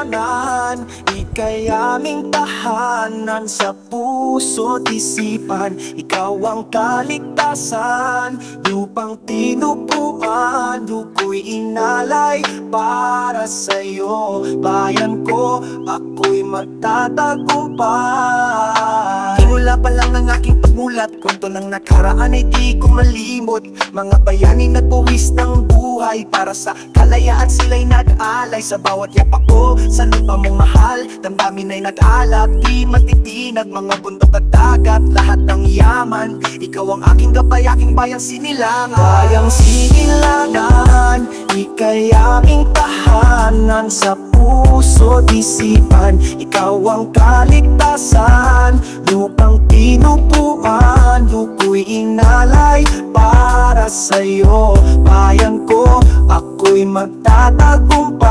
sinilangan, ika'y aming tahanan sa puso't isipan. Ikaw ang kaligtasan, lupang tinupuan, dugo'y inalay para sa'yo. Bayan ko, ako'y magtatagumpay. Simula pa lang ang aking pagmulat, kwento ng nakaraan ay di ko malimot. Mga bayanin at buwis ng buhay, para sa kalayaan sila'y nag-alay. Sa bawat yapak ko, sa lupa mong mahal, damdamin ay nag-alap, di matitinag. Mga bundok at dagat, lahat ng yaman, ikaw ang aking gabay, aking bayang sinilangan. Bayang sinilangan, ika'y aming tahanan sa puso't isipan. Ikaw ang kaligtasan, lupang tinupuan, dugo'y inalay para sa'yo. Bayan ko, ako'y magtatagumpay.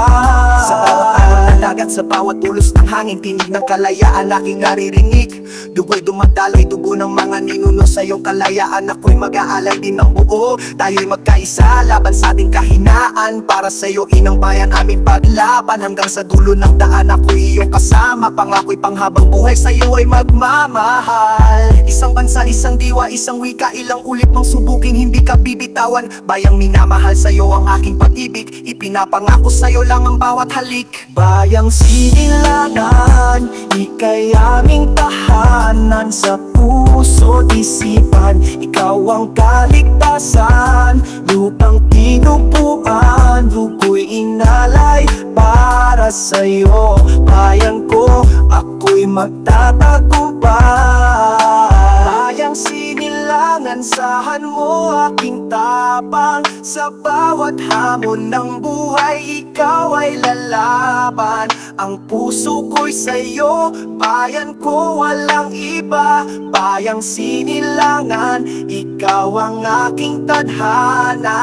Sa bawat alon ng dagat, sa bawat ulos ng hangin, tinig ng kalayaan aking naririnig. Dugo'y dumadaloy, dugo ng mga ninuno sa iyong kalayaan. Ako'y mag-aalay din ng buo, tayo'y magkaisa laban sa ating kahinaan. Para sa'yo inang bayan aming paglaban, hanggang sa dulo ng daan ako'y iyong kasama. Pangako'y panghabang buhay, sa'yo ay magmamahal. Isang bansa, isang diwa, isang wika, ilang ulit mong subuking hindi ka bibitawan. Bayang minamahal, sa'yo ang aking pag-ibig, ipinapangako sa'yo lang ang bawat halik. Bayang sinilangan, ika'y aming tahanan sa puso't isipan. Ikaw ang kaligtasan, lupang tinupuan, dugo'y inalay para sa'yo. Bayan ko, ako'y magtatagumpay. Bayang sinilangan, sahan mo aking tapang. Sa bawat hamon ng buhay, ikaw ay lalaban. Ang puso ko'y sa'yo, bayan ko walang iba. Bayang sinilangan, ikaw ang aking tadhana.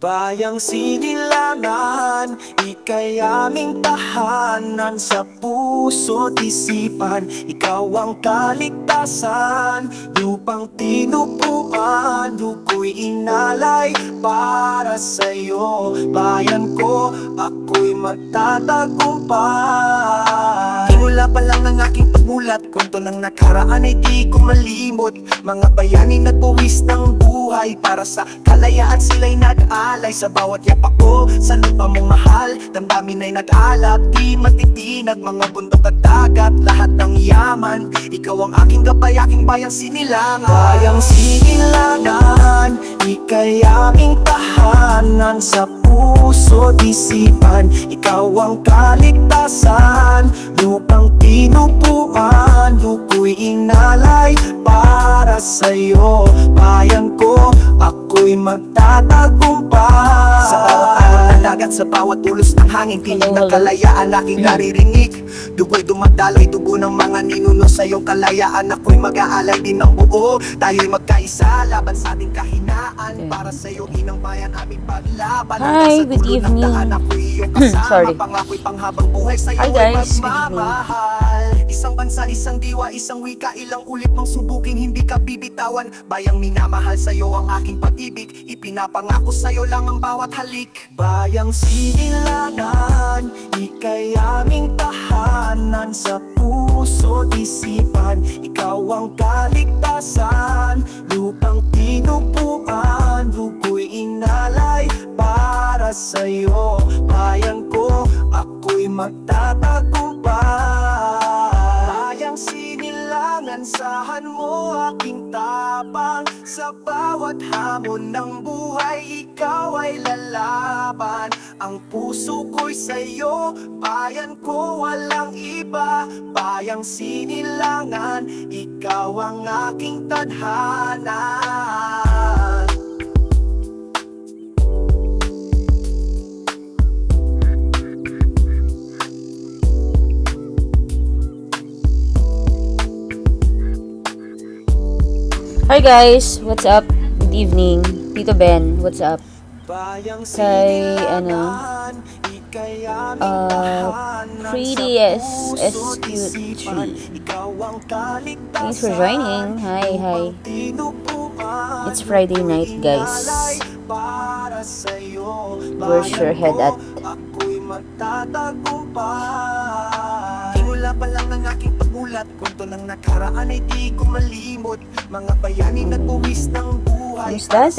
Bayang sinilangan, ika'y aming tahanan sa puso't isipan. Ikaw ang kaligtasan, lupang tinupuan, dugo'y inalay para sa'yo. Bayan ko, ako'y magtatagumpay. Simula pa lang ang aking pagmulat, kwento ng nakaraan ay di ko malimot. Mga bayanin at buwis ng buhay, para sa kalayaan sila'y nag-alay. Sa bawat yapak ko, sa lupa mong mahal, damdamin ay nag-alap, di matitinag. Mga bundok at dagat, lahat ng yaman, ikaw ang aking gabay, aking bayang sinilangan. Bayang sinilangan, ika'y aming tahanan sa puso't isipan. Ikaw ang kaligtasan, lupang tinupuan, dugo'y inalay para sa'yo. Bayan ko, ako'y magtatagumpay. Sa bawat alon ng dagat, sa bawat ulos ng hangin, tinig ng kalayaan aking naririnig. Dugo'y dumadaloy, dugo ng mga ninuno sa iyong kalayaan. Ako'y mag-aalay din ng buo, tayo'y magkaisa laban sa ating kahinaan. Para sa'yo inang bayan aming paglaban. Hi, good evening. Sorry. Pangako'y panghabang buhay, sa'yo ay magmamahal. Isang bansa, isang diwa, isang wika, ilang ulit mong subuking hindi ka bibitawan. Bayang minamahal, sa'yo ang aking pag-ibig, ipinapangako sa'yo lang ang bawat halik. Bayang sinilangan, ika'y aming tahanan sa puso't isipan. Ikaw ang kaligtasan, lupang tinupuan, dugo'y inalay para sa'yo. Bayan ko, ako'y magtatagumpay. Bayang sinilangan, sahan mo aking tapang. Sa bawat hamon ng buhay, ikaw ay lalaban. Ang puso ko'y sa'yo, bayan ko walang iba. Bayang sinilangan, ikaw ang aking tadhana. Hi guys, what's up? Good evening. Tito Ben, what's up? Kay, Prettiest SQ3. Thanks for joining. Hi. It's Friday night, guys. Where's your head at? Simula pa lang ang aking pagmulat, kwento ng nakaraan ay di ko malimot. Mga bayani nagbuwis ng buhay, Kamusta,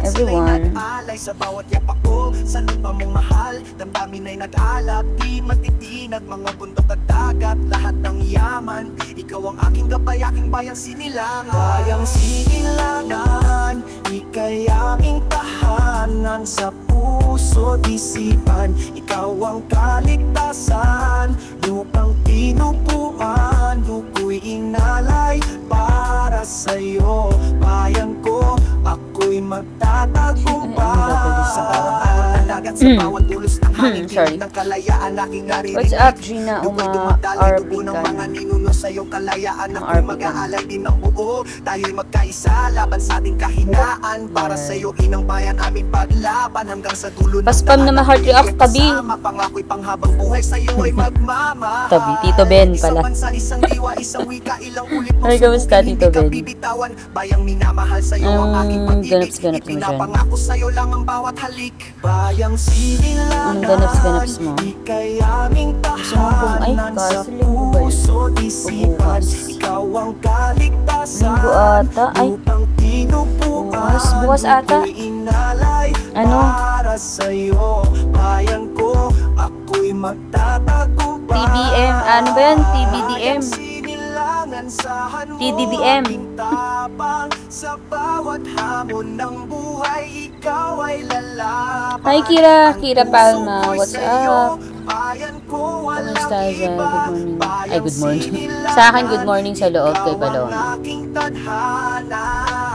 everyone? nag-alay sa bawat yapak ko. Sa lupa mong mahal, damdamin ay nag-alap. Di matitinag, mga bundok at dagat, lahat ng yaman. Ikaw ang aking gabay, aking bayang sinilangan. Bayang sinilangan, ika'y aming tahanan. Sa puso isipan, ikaw ang kaligtasan. Lupang tinupuan, luko'y inalay para sa'yo. Bayan ko, ako'y magtatagumpay. Sa bawat araw ng dagat, sa bawat tulos ng hangin, Sorry. ng kalayaan aking naririnig. What's up, Gina? Dumadali RP dugo ng ka. mga ninuno sa iyong kalayaan. RP Ako'y ka. mag-aalay din ng buo. Tayo'y magkaisa, laban sa ating kahinaan. Para sa'yo, inang bayan, aming paglaban. Hanggang sa dulo ng Paspam na ma-heart react, tabi. Pangako'y panghabang buhay sa'yo ay magmamahal. Tabi, Tito Ben pala. Isang bansa, isang diwa, isang wika, ilang ulit mong Ay, kamusta, subukin, Tito hindi ka Ben? bibitawan. Bayang minamahal sa'yo ang aking pag-ibig. Ganaps-ganaps mo dyan. Ipinapangako sa'yo lang ang bawat halik. Bayang sinilangan, Anong ganaps-ganaps mo? ika'y aming Ay, tahanan. Sa kaso linggo ba yun? puso isipan, Bukas. ikaw ang kaligtasan. Linggo ata. Ay, Lupang tinupuan, bukas ata. luko'y inalay Ano? para sa'yo. Bayan ko, ako'y magtatagumpay. TBM, ano ba yan? TBDM. Sinilangan sa TDDM. tapang sa bawat hamon ng buhay, ikaw ay lalaban. Hi, Kira. Ang Kira puso Palma. ko'y What's sa'yo, up? bayan ko walang Kamusta sa iba. good morning? Ay, good morning. Bayang Sa akin, good morning sa loob kay ikaw Paloma. ang aking tadhana.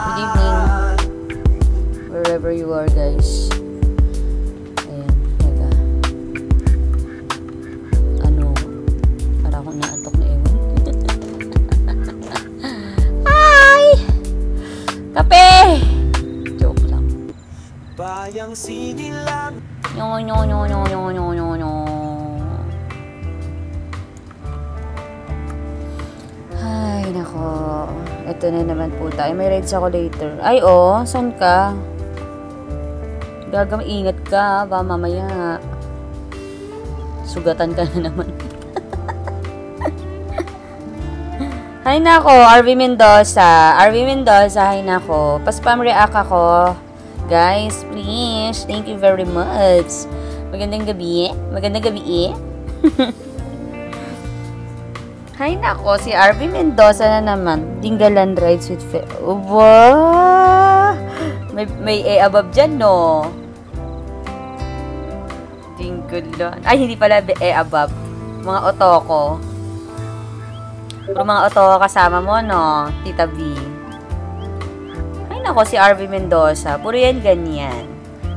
Good evening. Wherever you are, guys. Ayan, teka. Para akong naantok na ewan. Hi! Kape! Joke lang. Bayang sinilang. Nyo. Ay, nako. Ito na naman po tayo. May rides ako later. Ay, saan ka? Ingat ka, ba mamaya. Sugatan ka na naman. Hay nako, RV Mendoza. RV Mendoza, hay nako. Paspam react ako. Guys, please. Thank you very much. Magandang gabi. Magandang gabi. Hay nako, si RV Mendoza na naman. Dinggalan rides with wow! May above dyan, no? Dinggalan. Ay, hindi pala above. Mga otoko. Puro mga otoko kasama mo, no? Tita B. Ay nako, si RV Mendoza. Puro yan ganyan.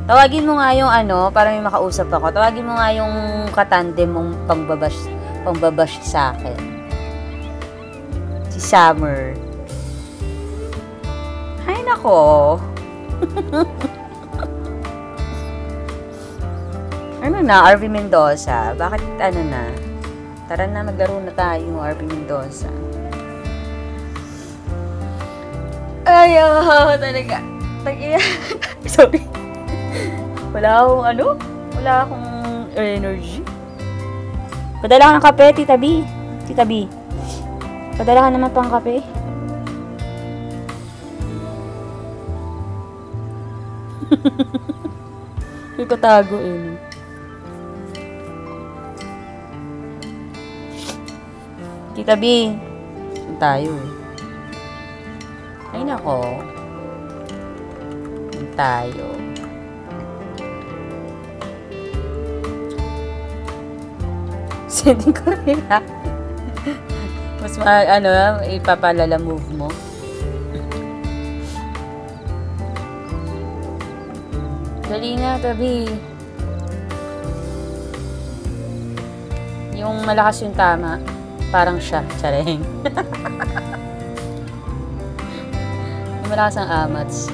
Tawagin mo nga yung para may makausap ako. Tawagin mo nga yung katandem mong pangbabash sa akin. Si Summer. Ay nako. Ano na, RV Mendoza? Bakit na? Tara na, maglaro na tayo, RV Mendoza. Ay, talaga. Sorry. Wala akong energy. Padala ka ng kape, Tita B. Tita B. Padala ka naman pang kape. May patago no? Tita B. Saan tayo Ay nako. Saan tayo? Sending ko rin Mas ipapalala move mo. Dali na, tabi. Yung malakas yung tama. Parang siya. Tsareng. Yung malakas ang amats.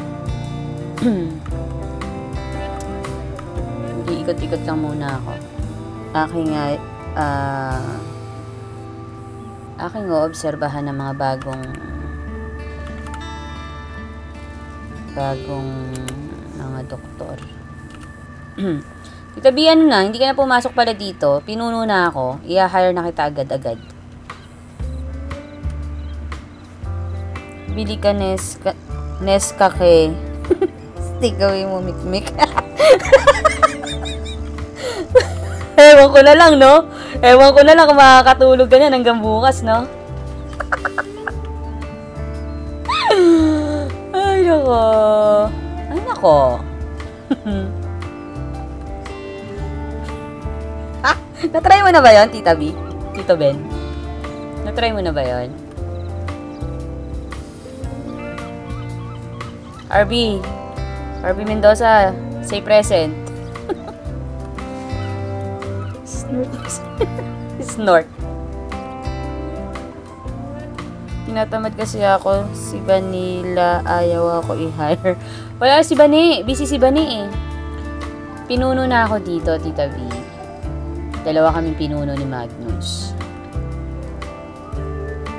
Ikot-ikot lang muna ako. Aking obserbahan ng mga bagong mga doktor. Tita B, ano na, hindi ka na pumasok pala dito. Pinuno na ako. I-hire na kita agad-agad. Bili ka Nescafe. Stick away mo, mikmik. Ewan ko na lang, no? Ewan ko na lang kung makakatulog ka na hanggang bukas, no? Ay, nako. Ay, nako. Natry mo na ba yun, Tita B? Tito Ben? Natry mo na ba yun? RB Mendoza, say present. Snort. Tinatamad kasi ako. Si Vanilla, ayaw ako i-hire. Wala si Bani. Busy si Bani eh. Pinuno na ako dito, Tita B. Dalawa kaming pinuno ni Magnus.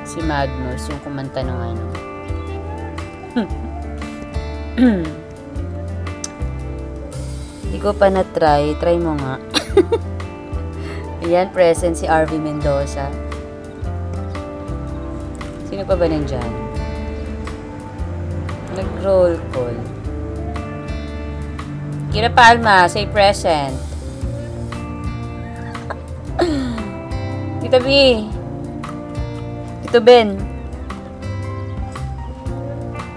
Si Magnus, yung kumanta ng ano. Hindi ko pa na-try. Try mo nga. Ayan, present si RV Mendoza. Sino pa ba nandyan? Nag-roll call. Kira Palma, say present. Tita B. Tito Ben.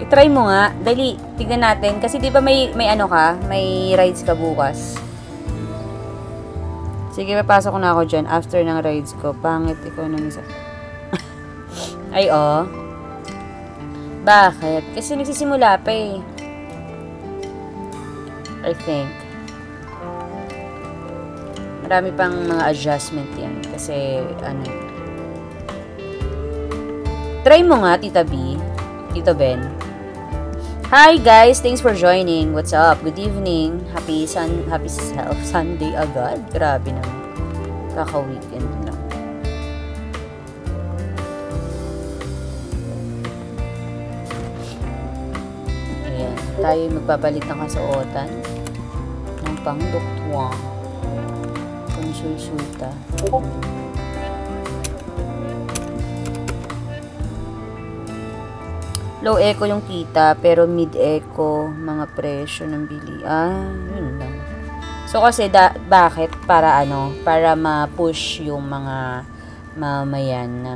I-try mo nga. Dali, tignan natin. Kasi di ba may ano ka? May rides ka bukas. Sige, papasok na ako dyan. After ng rides ko. Pangit ikaw nang isa. Ay, oh. Bakit? Kasi nagsisimula pa eh. I think. Marami pang mga adjustment yan. Kasi, ano. Try mo nga, Tita B. Tito Ben. Hi guys, thanks for joining. What's up? Good evening. Happy Sunday agad. Grabe naman. Kaka-weekend lang. Ayan. Tayo magpapalit ng kasuotan ng pang-doktuang. Konsulta. Low eco yung kita, pero mid eco, mga presyo ng bili. Yun lang. So, kasi, bakit? Para ano? Para ma-push yung mga mamayan na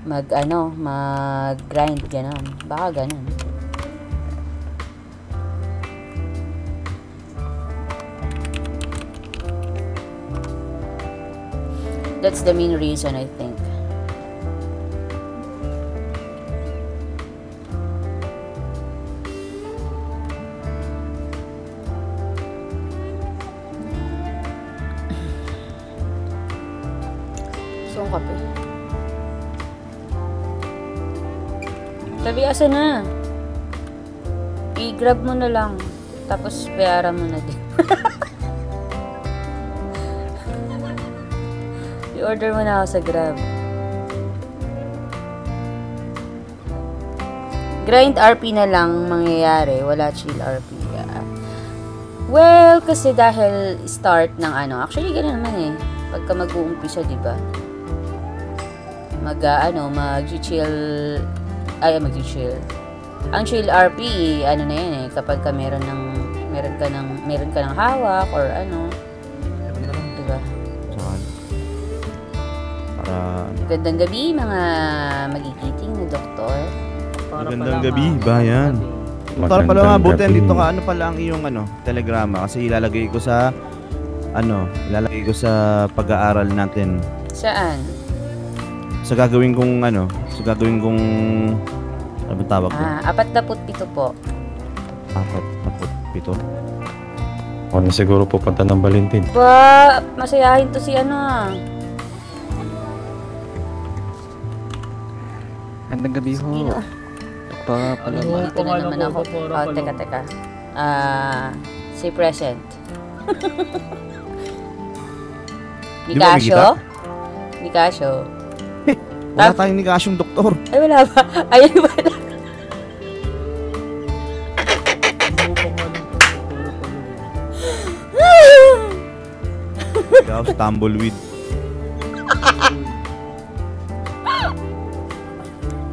mag-grind, gano'n. Baka gano'n. That's the main reason, I think. Gusto kong kape. Tabi, asa na? I-grab mo na lang. Tapos, bayaran mo na din. I-order mo na ako sa Grab. Grind RP na lang mangyayari. Wala chill RP. Well, kasi dahil start ng ano. Actually, gano'n naman eh. Pagka mag-uumpisa, diba? Mag-chill. Mag-chill. Ang chill RP, ano na yan eh. Kapag ka meron ka ng hawak or ano. Diba? Gandang gabi, mga magigiting na doktor. Magandang gabi, bayan. Para pala nga, buti dito ka, ano pala ang iyong telegrama? Kasi ilalagay ko sa pag-aaral natin. Saan? Sa gagawin kong ano ba tawag ko? 47 po. 47. O na siguro pupunta ng Valentin. Ba, masayahin to si Gandang gabi ho. Doktora pala. Dito na naman ako. Teka. Say present. Di ba Nicasio? Nicasio. Wala tayong nikasyong doktor. Ay, wala ba? Ay, wala. Ikaw, tumbleweed.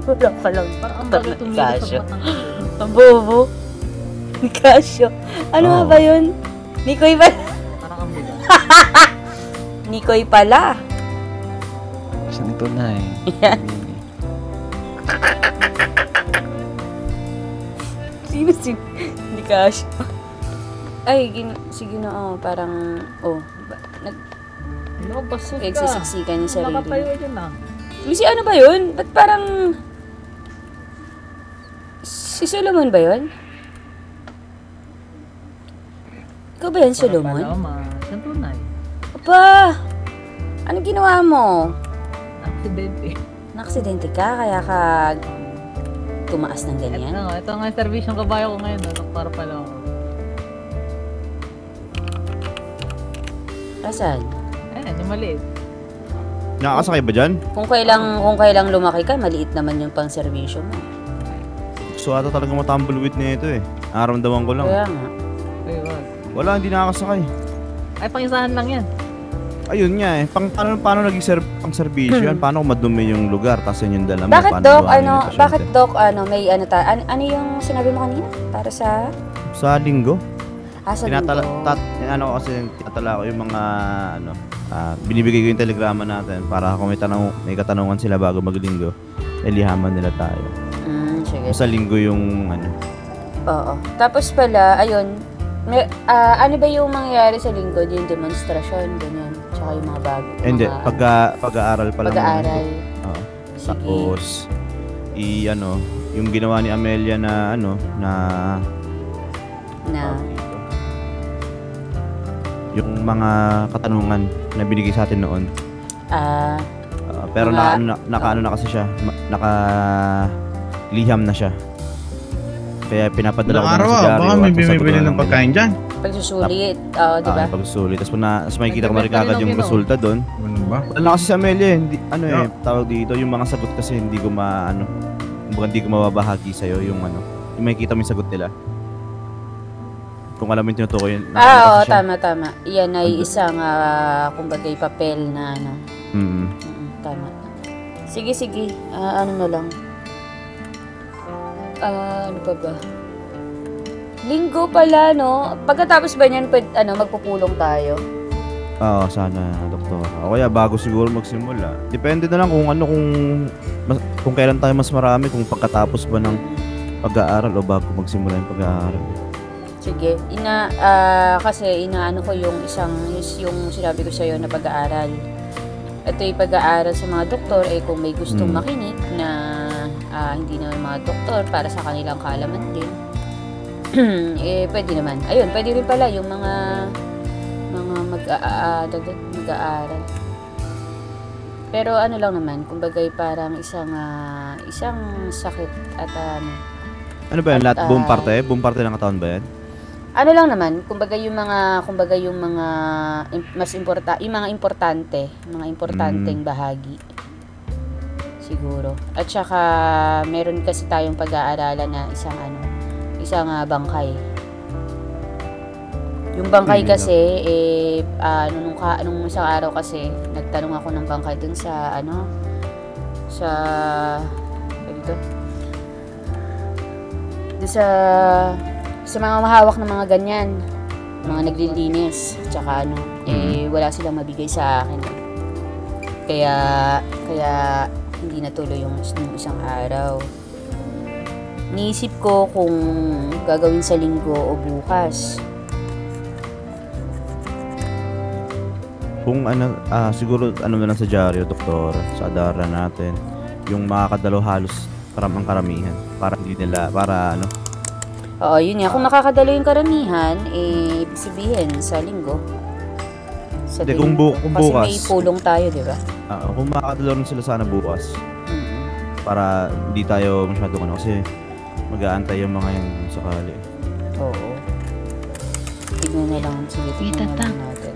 Wala pa lang. Parang ang bago tumingin Nicasio. sa batang ito. Ang bobo. Nicasio. Ano nga Oo. ba yun? Nikoy pala. Parang ang mula. Nikoy pala. Isang ito na eh. Yan. Mini. Sino si Nicasio? Ay, sige na, parang, Ano, bastos ka. nagsisiksikan yung sarili. Nakatayo yun ah. Si ano ba yun? Ba't parang... Si Solomon ba yun? Ikaw ba yan, Solomon? Paloma. Saan tunay? Aba! Anong ginawa mo? Aksidente. Naksidente ka, kaya ka tumaas ng ganyan? Ito nga yung service ng kabayo ko ngayon. Doktor pala ako. Asan? Ayan, yung maliit. Nakakasakay ba dyan? Kung kailang lumaki ka, maliit naman yung pang servisyo mo. Gusto ata talaga matumbleweed na ito eh. Naramdaman ko lang. Kaya nga. Ay, wag. Wala, hindi nakakasakay. Ay, pangisahan lang yan. Ayun nga eh. Paano naging pang serbisyo yan? Paano kung madumi yung lugar? Tapos yun yung dala mo? Bakit Paano Doc, buhayin yung pasyente? bakit Doc, may ano yung sinabi mo kanina? Para sa... Sa linggo? Sa linggo. Tinatala ko yung mga binibigay ko yung telegrama natin para kung may katanungan sila bago maglinggo, lihaman nila tayo. Sige. Sa linggo yung Oo. Tapos pala, ayun, ano ba yung mangyayari sa linggo? Yung demonstrasyon, ganyan. Tsaka yung mga bago. hindi, mga pag-aaral pa lang. pag-aaral. Oo. Sige. Tapos, yung ginawa ni Amelia na yung mga katanungan na binigay sa atin noon. Pero Mga- nakaano na kasi siya, nakaliham na siya. Kaya pinapadala ko na sa dyaryo. Baka may bumibili ng pagkain dyan. Pagsusulit, di ba? Pagsusulit. Tapos mas makikita ko Nagdagdag marikagad pa rin yung ang resulta doon. Ano ba? Wala na kasi si Amelia eh. Hindi, Yeah. tawag dito, yung mga sagot kasi hindi ko hindi ko mababahagi sa'yo yung yung makikita mo yung sagot nila. Kung alam mo yung tinutukoy yun. Oo, tama. Iyan ay isang, kumbaga, papel na tama. Sige. Ano na lang. Ano pa ba? Linggo pala, no? Pagkatapos ba niyan, magpupulong tayo? Oo, sana, doktor. O kaya bago siguro magsimula. Depende na lang kung kailan tayo mas marami, kung pagkatapos ba ng pag-aaral o bago magsimula yung pag-aaral. Sige. Kasi inaano ko yung yung sinabi ko sa'yo na pag-aaral. Ito yung pag-aaral sa mga doktor, kung may gustong makinig na hindi naman mga doktor para sa kanilang kaalaman din. Pwede naman. Ayun, pwede rin pala yung mga mag-aaral. Pero ano lang naman, kumbaga parang isang sakit at Ano ba yun? At, Lahat buong parte? Buong parte ng katawan ba yan? ano lang naman, kumbaga yung mga importanteng bahagi. Siguro. At saka meron kasi tayong pag-aaralan na isang bangkay. Yung bangkay kasi nung isang araw kasi nagtanong ako ng bangkay dun sa sa mga mahawak ng mga ganyan, mga naglilinis, tsaka wala silang mabigay sa akin. Kaya hindi natuloy yung isang araw. Niisip ko kung gagawin sa linggo o bukas. Kung siguro na lang sa dyaryo, doktor, sa adara natin, yung makakadalo halos ang karamihan. Para hindi nila, Oo, yun nga. Kung makakadalo yung karamihan, ibig sabihin sa linggo. Hindi, kung bukas. Kasi may pulong tayo, di ba? Kung makakadalo rin sila sana bukas. Para hindi tayo masyado kasi mag-aantay yung mga yan sakali. Oo. Tignan na lang. Sige, tignan na lang natin.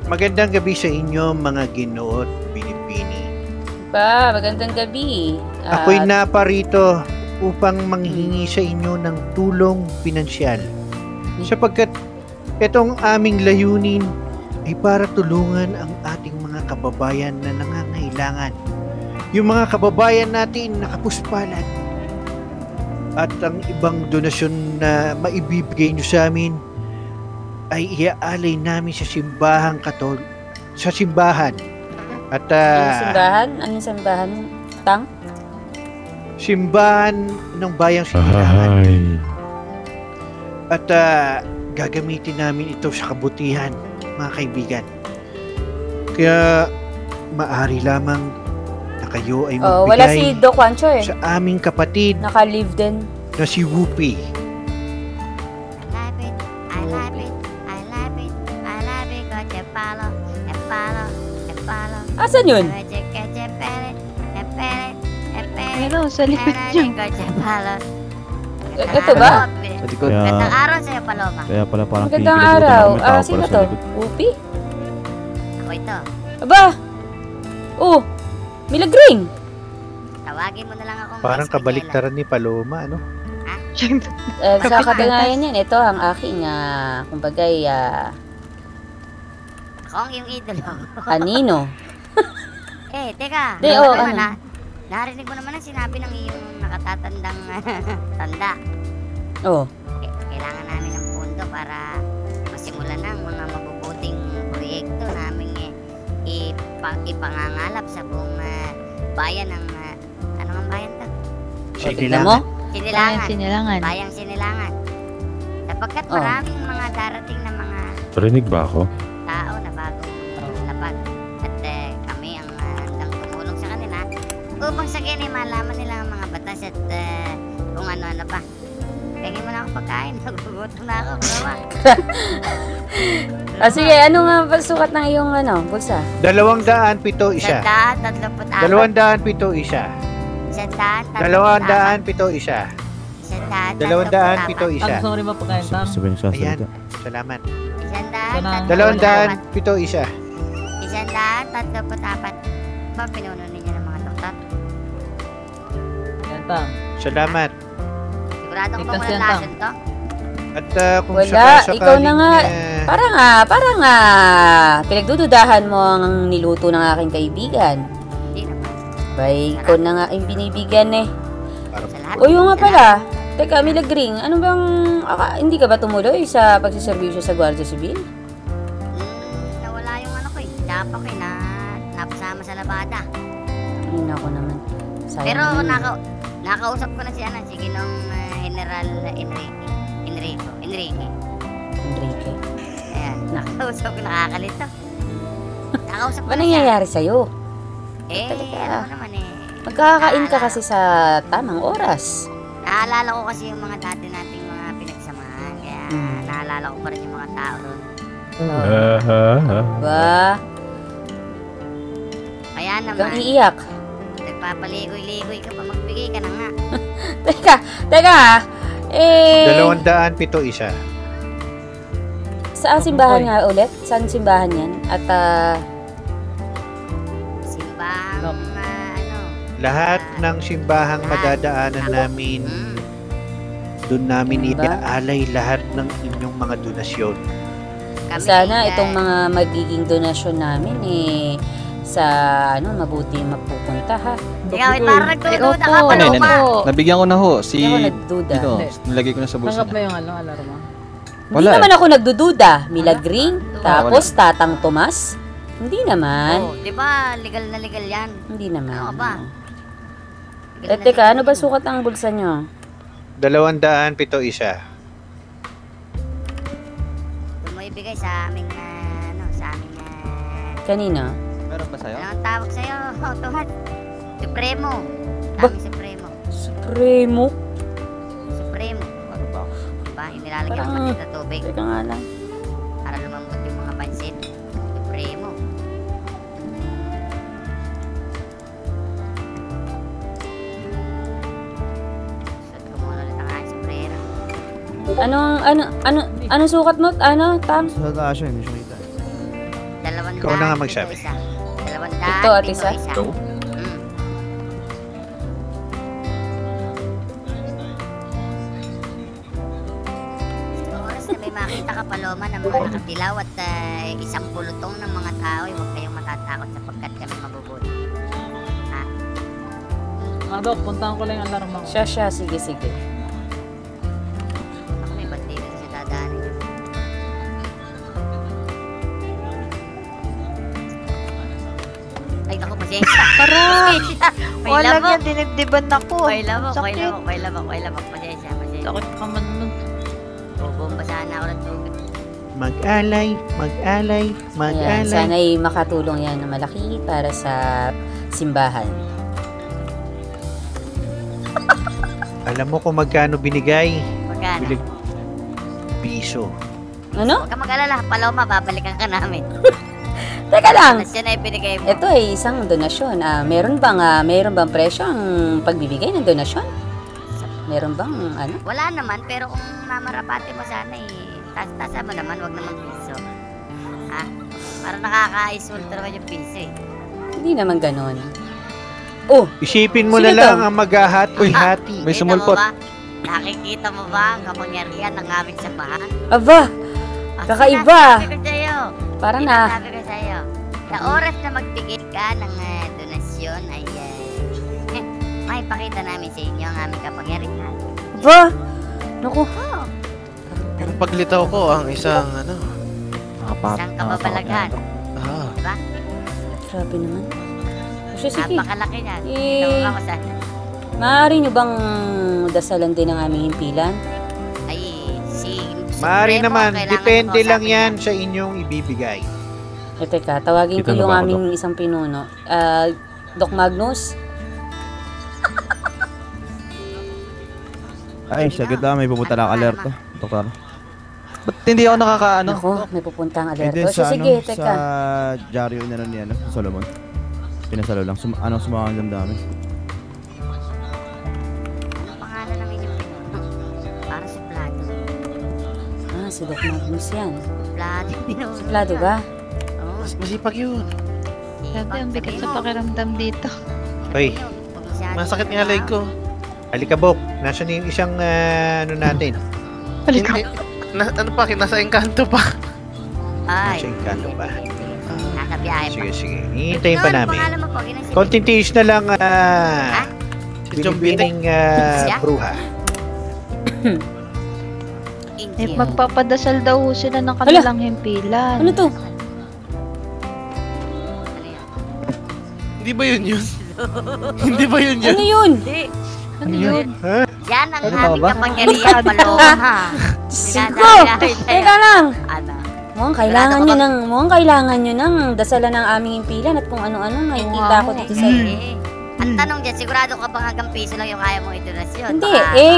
Magandang gabi sa inyo mga Ginoo at Pilipini. Magandang gabi. Ako'y naparito upang manghingi sa inyo ng tulong pinansyal. Sapagkat itong aming layunin ay para tulungan ang ating mga kababayan na nangangailangan. Yung mga kababayan natin nakapuspalan. At ang ibang donasyon na maibibigay nyo sa amin ay iaalay namin sa simbahan sa simbahan. At Anong simbahan? Anong simbahan? Tang? simbahan ng bayang Sinilangan. Ay. At gagamitin namin ito sa kabutihan, mga kaibigan. Kaya maaari lamang na kayo ay Wala si magbigay Doc Juancho eh. sa aming kapatid Naka-leave din. na si Whoopi. I love it, I love it, I love it, got your follow, and follow, and follow. Asan yun? Ano, sa likod niyo. Ito ba? Sa likod. Kaya, Magandang araw sa'yo, Paloma. kaya pala parang Magandang kinikilabutan araw. ako, may tao Sino pala sa to? likod. Upi? Ako ito. Aba! Oh! Milagring! Tawagin mo na lang akong Parang Miss kabaliktaran ni Paloma, ano? Sa katunayan yan, ito ang aking, kumbagay, Miguel. Ako ang iyong idolo. anino. Teka. Di, ano ano? na? Narinig mo naman ang sinabi ng iyong nakatatandang tanda. Oh. Kailangan namin ng pondo para masimulan ng mga mabubuting proyekto namin ipangangalap sa buong bayan ng ano ang bayan to? Tignan mo? Sinilangan. Bayang Sinilangan. Sapagkat Oh. maraming mga darating na mga Parinig ba ako? tao na bagong lapag. At kami ang handang tumulong sa kanila upang sa ganyan malaman nila ang mga batas at kung ano-ano pa. Pengin mo na ako pagkain. Nagugutom na ako. Bro. Sige, ano nga ba sukat ng iyong bulsa? 207 isa. 234. 207 isa. 234. 207 isa. 207 Ang isa. gusto mo rin mapagkain, Tam? Sabi ng Ayan. sasalita. Salamat. 234. 207 isa. 134. Ba, pinuno ninyo ng mga doktor? Yan, Tam. Salamat. Siguradong Ligtas kung walang yan, Tam. lason to? At kung Wala, sakasakaling, ikaw na nga. Parang pinagdududahan mo ang niluto ng aking kaibigan. Hindi naman. Bay, ikaw na nga yung binibigyan eh. Sa lahat. O yung nga pala, teka, Milagring, ano bang, hindi ka ba tumuloy sa pagsiservisyo sa Guardia Civil? Nawala yung ano ko eh. Dapat ko eh, napasama sa labada. Ay, nako naman. Sayang Pero naman. nakausap ko na si Ginong General Enrique. Enrique. Ayan, nakausap ko, nakakalito. Nakausap ko Ba na siya. nangyayari sa'yo? Ano naman eh. Magkakain ka kasi sa tamang oras. Naalala ko kasi yung mga dati nating mga pinagsamahan. Kaya naalala ko pa rin yung mga tao ron. Ba? Kaya Hanggang naman, iiyak. nagpapaligoy-ligoy ka pa, magbigay ka na nga. Teka, 207 isa. saan simbahan nga ulit? Saan simbahan yan? At, Simbang, Lahat ng simbahang madadaanan namin, doon namin Diba? iaalay lahat ng inyong mga donasyon. kami sana ay, itong mga magiging donasyon namin sa mabuti mapupunta ha. Ikaw, parang nagdududa ka, Ano yun, Paloma. Nabigyan ko na ho. Si... Hindi ako nagduda. Ito, Hindi. nilagay ko na sa bulsa Tanggap mo niya. yung alarma. Hindi Wala naman ako nagdududa. Milagring, Wala. tapos Tatang Tomas. Hindi naman. Oh, di ba, legal na legal yan. Hindi naman. Ano ba? Legal na Teka, legal ano ba yan. sukat ang bulsa nyo? 207 isa. Doon mo ibigay sa aming, Kanina? Meron ba sa'yo? ano ang tawag sa'yo, Tomas? Supremo. Ba? Aming Supremo. Supremo? Supremo. Ano ba? Diba, yung nilalagyan Parang- ng maliit na tubig Teka nga lang. para lumambot yung mga pansit. Supremo. Suot ko muna ulit ang aking sombrero. Anong sukat mo? Tam? Sa taas yun, hindi siya kita. 200. Ikaw na nga magsabi. 200. Ito, Ate Sa. Oras na may makita ka, Paloma, ng mga nakatilaw at isang pulutong ng mga tao, huwag kayong matatakot sapagkat kami mabubuti. Dok, puntahan ko lang yung alarm ako. Siya. Sige. Ako may bandila na siya dadaanin. Ay, ako, pasensya. Aray! May Wala labok. yan, dinibdiban ako. May labok. Sakit. Pasensya. Sakit ka man nun. Bubomba sana ako ng tubig. Mag-alay. Ayan, sana'y makatulong yan na malaki para sa simbahan. Alam mo kung magkano binigay? Magkano? Piso. Ano? Huwag ka mag-alala, Paloma, babalikan ka namin. Teka lang. Tapos yan ay binigay mo. Ito ay isang donasyon. Meron bang presyo ang pagbibigay ng donasyon? Meron bang ano? Wala naman, pero kung mamarapati mo sana tasa mo naman, wag naman piso. Ha? Para nakaka-isulto naman yung piso eh. Hindi naman ganon. Oh, Isipin mo Sino na lang to? ang maghahati-hati. May Kita sumulpot. mo ba? Nakikita mo ba ang kapangyarihan ng aming samahan? aba, kakaiba. Sinasabi ko sa'yo. Parang na, Sinasabi ko sa'yo. Sa oras na magbigay ka ng donasyon ay may pakita namin sa inyo ang aming kapangyarihan. aba, naku, Yung paglitaw ko, ang isang Isang kababalaghan. Diba? grabe naman. Kasi sige, Napakalaki yan. Eh. Kita mo ba kung saan? maaari nyo bang dasalan din ang aming himpilan? Ay, si Maaari Supremo, naman, kailangan depende ko lang kausapin yan sa inyong ibibigay. Teka, tawagin ko Dito na yung ba ako, aming isang pinuno. Doc Magnus? Ay, sagad na, may pupunta na alerto. Doktor. Ba't hindi ako nakakaano? Naku, may pupuntang Eh, alerto. din sa, Sige, sa teka. dyaryo na ni Solomon. Pinasalo lang. Sumakang damdamin. Ano pangalan ng inyong pinuno? Para suplado. Si Doc Magnus yan. Suplado. Suplado ba? Oo. Masipag yun. Grabe, ang bigat sa pakiramdam dito. Hoy, Masakit nga leg ko. Alikabok, nasan yung isang natin? Hindi. Ano pa, nasa engkanto pa. Ay. Nasa engkanto ba? Nasa biyahe pa. Sige. Hihintayin pa namin. Pangalan mo po, ginang Konting tiis na lang, Si John Bining. binibining Siya? bruha. Eh, magpapadasal daw ho sila ng kanilang himpilan. Ano to? Hindi ba yun yun? Hindi ba yun yun? Ano yun? Ano yun? Yan ang Ano ba aming ba? kapangyarihan, Paloma. Sigko! Teka lang! Ano? Mukhang kailangan nyo ng dasalan ng aming himpilan at kung ano-ano nakikita ko dito sa Ang tanong dyan, sigurado ka bang hanggang piso lang yung kaya mong idonasyon? Hindi,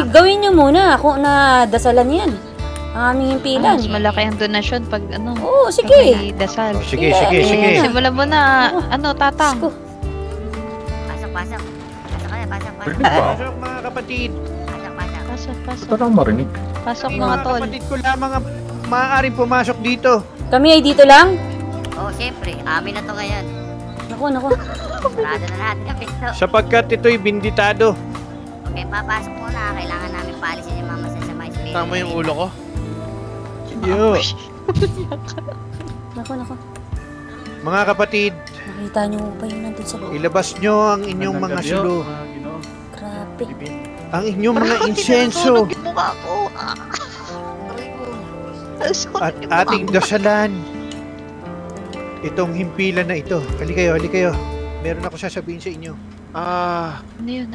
gawin nyo muna kung na dasalan yan. Ang aming himpilan. Mas malaki ang donasyon pag Oo, pag sige. may dasal. Oh, sige. Simulan mo na, tatang. Sigko. Pasok. Pasok kayo, pasok. Pasok mga kapatid. Pasok. Pasok. Ito lang marinig. Pasok Mga mga tol. kapatid ko lamang ang maaaring pumasok dito. Kami ay dito lang? Oo, syempre. Amin na to ngayon. Naku. Sarado na natin ang pinto. Sapagkat ito'y binditado. Okay, papasok muna. Kailangan namin paalisin yung mga masasama espiritu. Tama yung ulo ko. Yo. Naku. Mga kapatid, Nakita nyo ba yun nandun sa loob? ilabas nyo ang inyong mga sulo. Grabe. Ang inyong mga insenso. Mukha ko. At ating dasalan itong himpilan na ito. Hali kayo. Meron ako sasabihin sa inyo. Ano yun?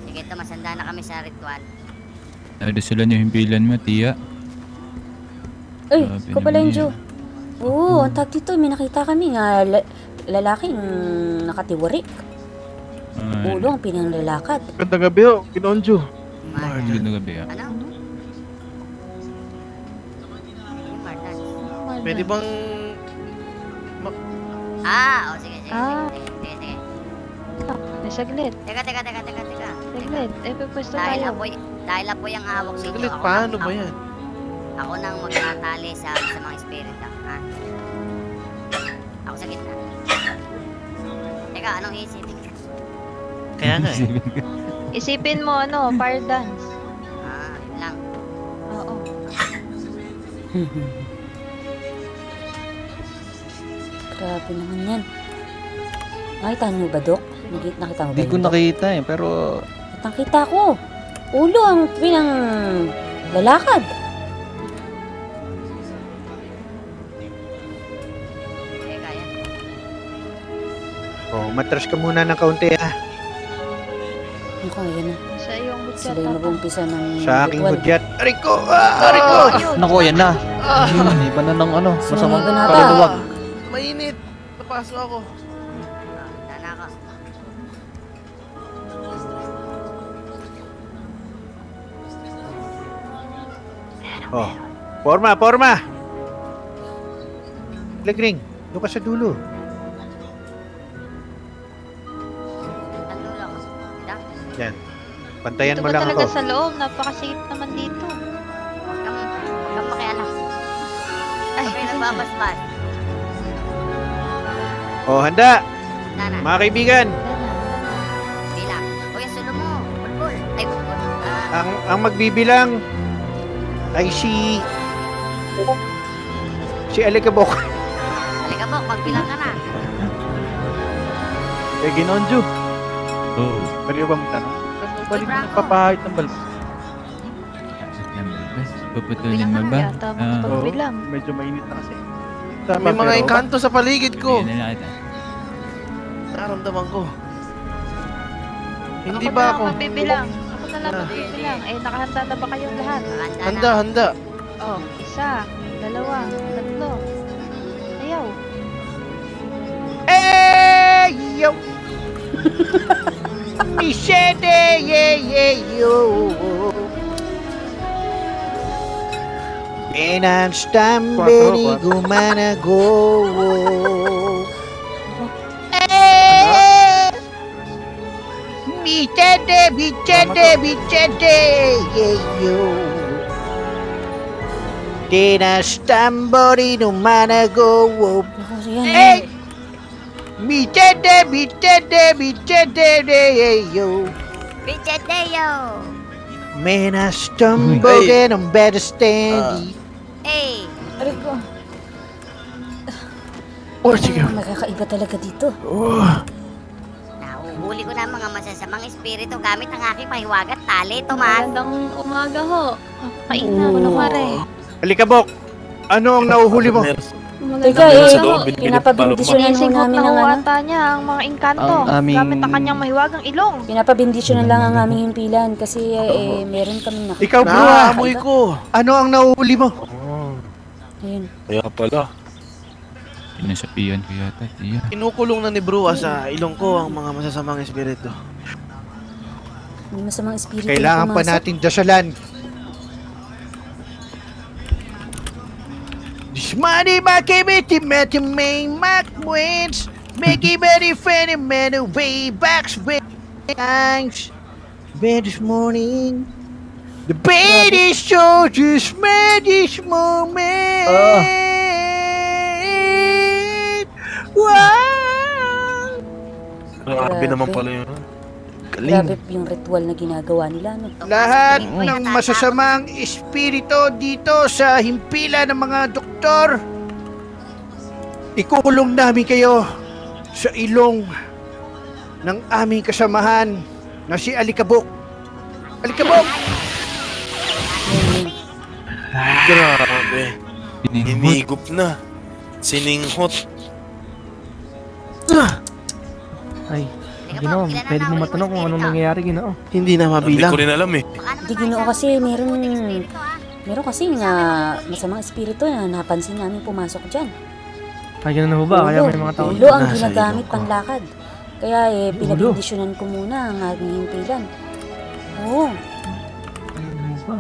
Sige, ito. Masanda na kami sa ritual. Nadasulan yung himpilan mo, tiya. Ay, Grabe ko pala naman yung Joe. Oo, ang tag dito. May nakita kami nga lalaking nakatiwarik. Ulo ang pinanglalakad. Ganda gabi oh, Kinonjo. Magandang gabi, ah. Ano? Yung Martas. Pwede bang... Sige. Ah. Sige. May saglit. Teka. Saglit. Eh, pwesto Dahil tayo. apoy ang hawak ninyo. Saglit, Ako paano ang- ba yan? Ako nang magtatali sa mga espiritu, ha? Ako sa gitna. Teka, anong isipin ka? Kaya nga eh. Isipin mo fire dance. Yun lang. Oo. Grabe naman yan. Nakita niyo ba, Dok? Nakita mo ba Hindi ko yun, Dok? nakita eh, pero Kitang-kita ko. Ulo ang pinang lalakad. Teka, yan. Oh, matras ka muna ng kaunti ha. Ako, yan na. Sa iyong Sila butsat yung tapang. mag-umpisa ng Sa aking ritual. hudyat. Ariko! Ariko! Naku, yan na. Iba na ng masamang Sumaliban na kaluluwag. Mainit. Napasok ako. Dana ako. Oh, forma! Lagring, doon ka sa dulo. Ang dulo ko. Dito? Yan. Pantayan Dito mo ba lang talaga ako. sa loob? Napakasikip naman dito. Huwag kang makialam. Ay, May nagbabasbas. Oh, handa! Dana. Mga kaibigan, Bilang. O yung sulo mo. Bulbul. Ay, bulbul. ang magbibilang ay si Alikabok. Halika po, magbilang ka na. Eh, Ginonjo. Oo. Pwede ba magtanong? Balik Bravo. na nagpapahit ng balbas. Puputulin bilang mo ka ba? yata magpagbilang. Medyo mainit na kasi. May mga engkanto sa paligid ko. Bigyan na kita. Naramdaman ko. Hindi Ako ba na ako? lang magbibilang. Ako na lang magbibilang. Eh, nakahanda na ba kayong lahat? Handa, handa. Oh, 1, 2, 3. Ayaw. Hey, yo! Michete, yo! Enanstambeni gumanago. Michete, yo! Tinastambori numanago. Ako, yan. Hey! Michete, yo! Bichedeo! Menastambogen ang better standy. Hey! Aray ko. Sige. Magkakaiba talaga dito. Nahuhuli ko na ang mga masasamang espiritu gamit ang aking pahiwagat tali, Tomas. Magandang umaga ho. Kainan ko na pare. Alikabok, ano ang nauhuli mo? Teka, pinapabindisyonan ho Sinisinghot namin na ang huwata niya ang mga engkanto. Ang aming- Gamit ang kanyang mahiwagang ilong. Pinapabindisyonan lang ang aming himpilan kasi meron kaming nakita. Ikaw, bro, Naamoy ko. ano ang nauhuli mo? Ayun. Kaya pala. Pinasapian ko yata, tiya. Kinukulong na ni Brua sa ilong ko ang mga masasamang espiritu. May masamang espiritu. Kailangan pa pumasok. nating dasalan. This money makimiti meti may makwins. Make very funny man way backs with times. Bed this morning. The bed is so just made this moment. Wow. Grabe naman pala yun. Grabe yung ritual na ginagawa nila, no? Lahat ng masasamang espiritu dito sa himpila ng mga doktor, ikukulong namin kayo sa ilong ng aming kasamahan na si Alikabok. Alikabok! Grabe. Hinihigop. na. Sininghot. Ay, Ginoo, pwede mo matanong kung anong nangyayari. Hindi na mabilang. rin alam eh. Hindi, Ginoo, kasi meron kasi nga masamang espiritu na napansin namin pumasok dyan. Ay, ganun na ho ba? Kaya may mga tao. Ulo ang Nasa ginagamit ilong ko. panlakad. Kaya pinabindisyonan ko muna ang aking himpilan. Oo. Ano ba?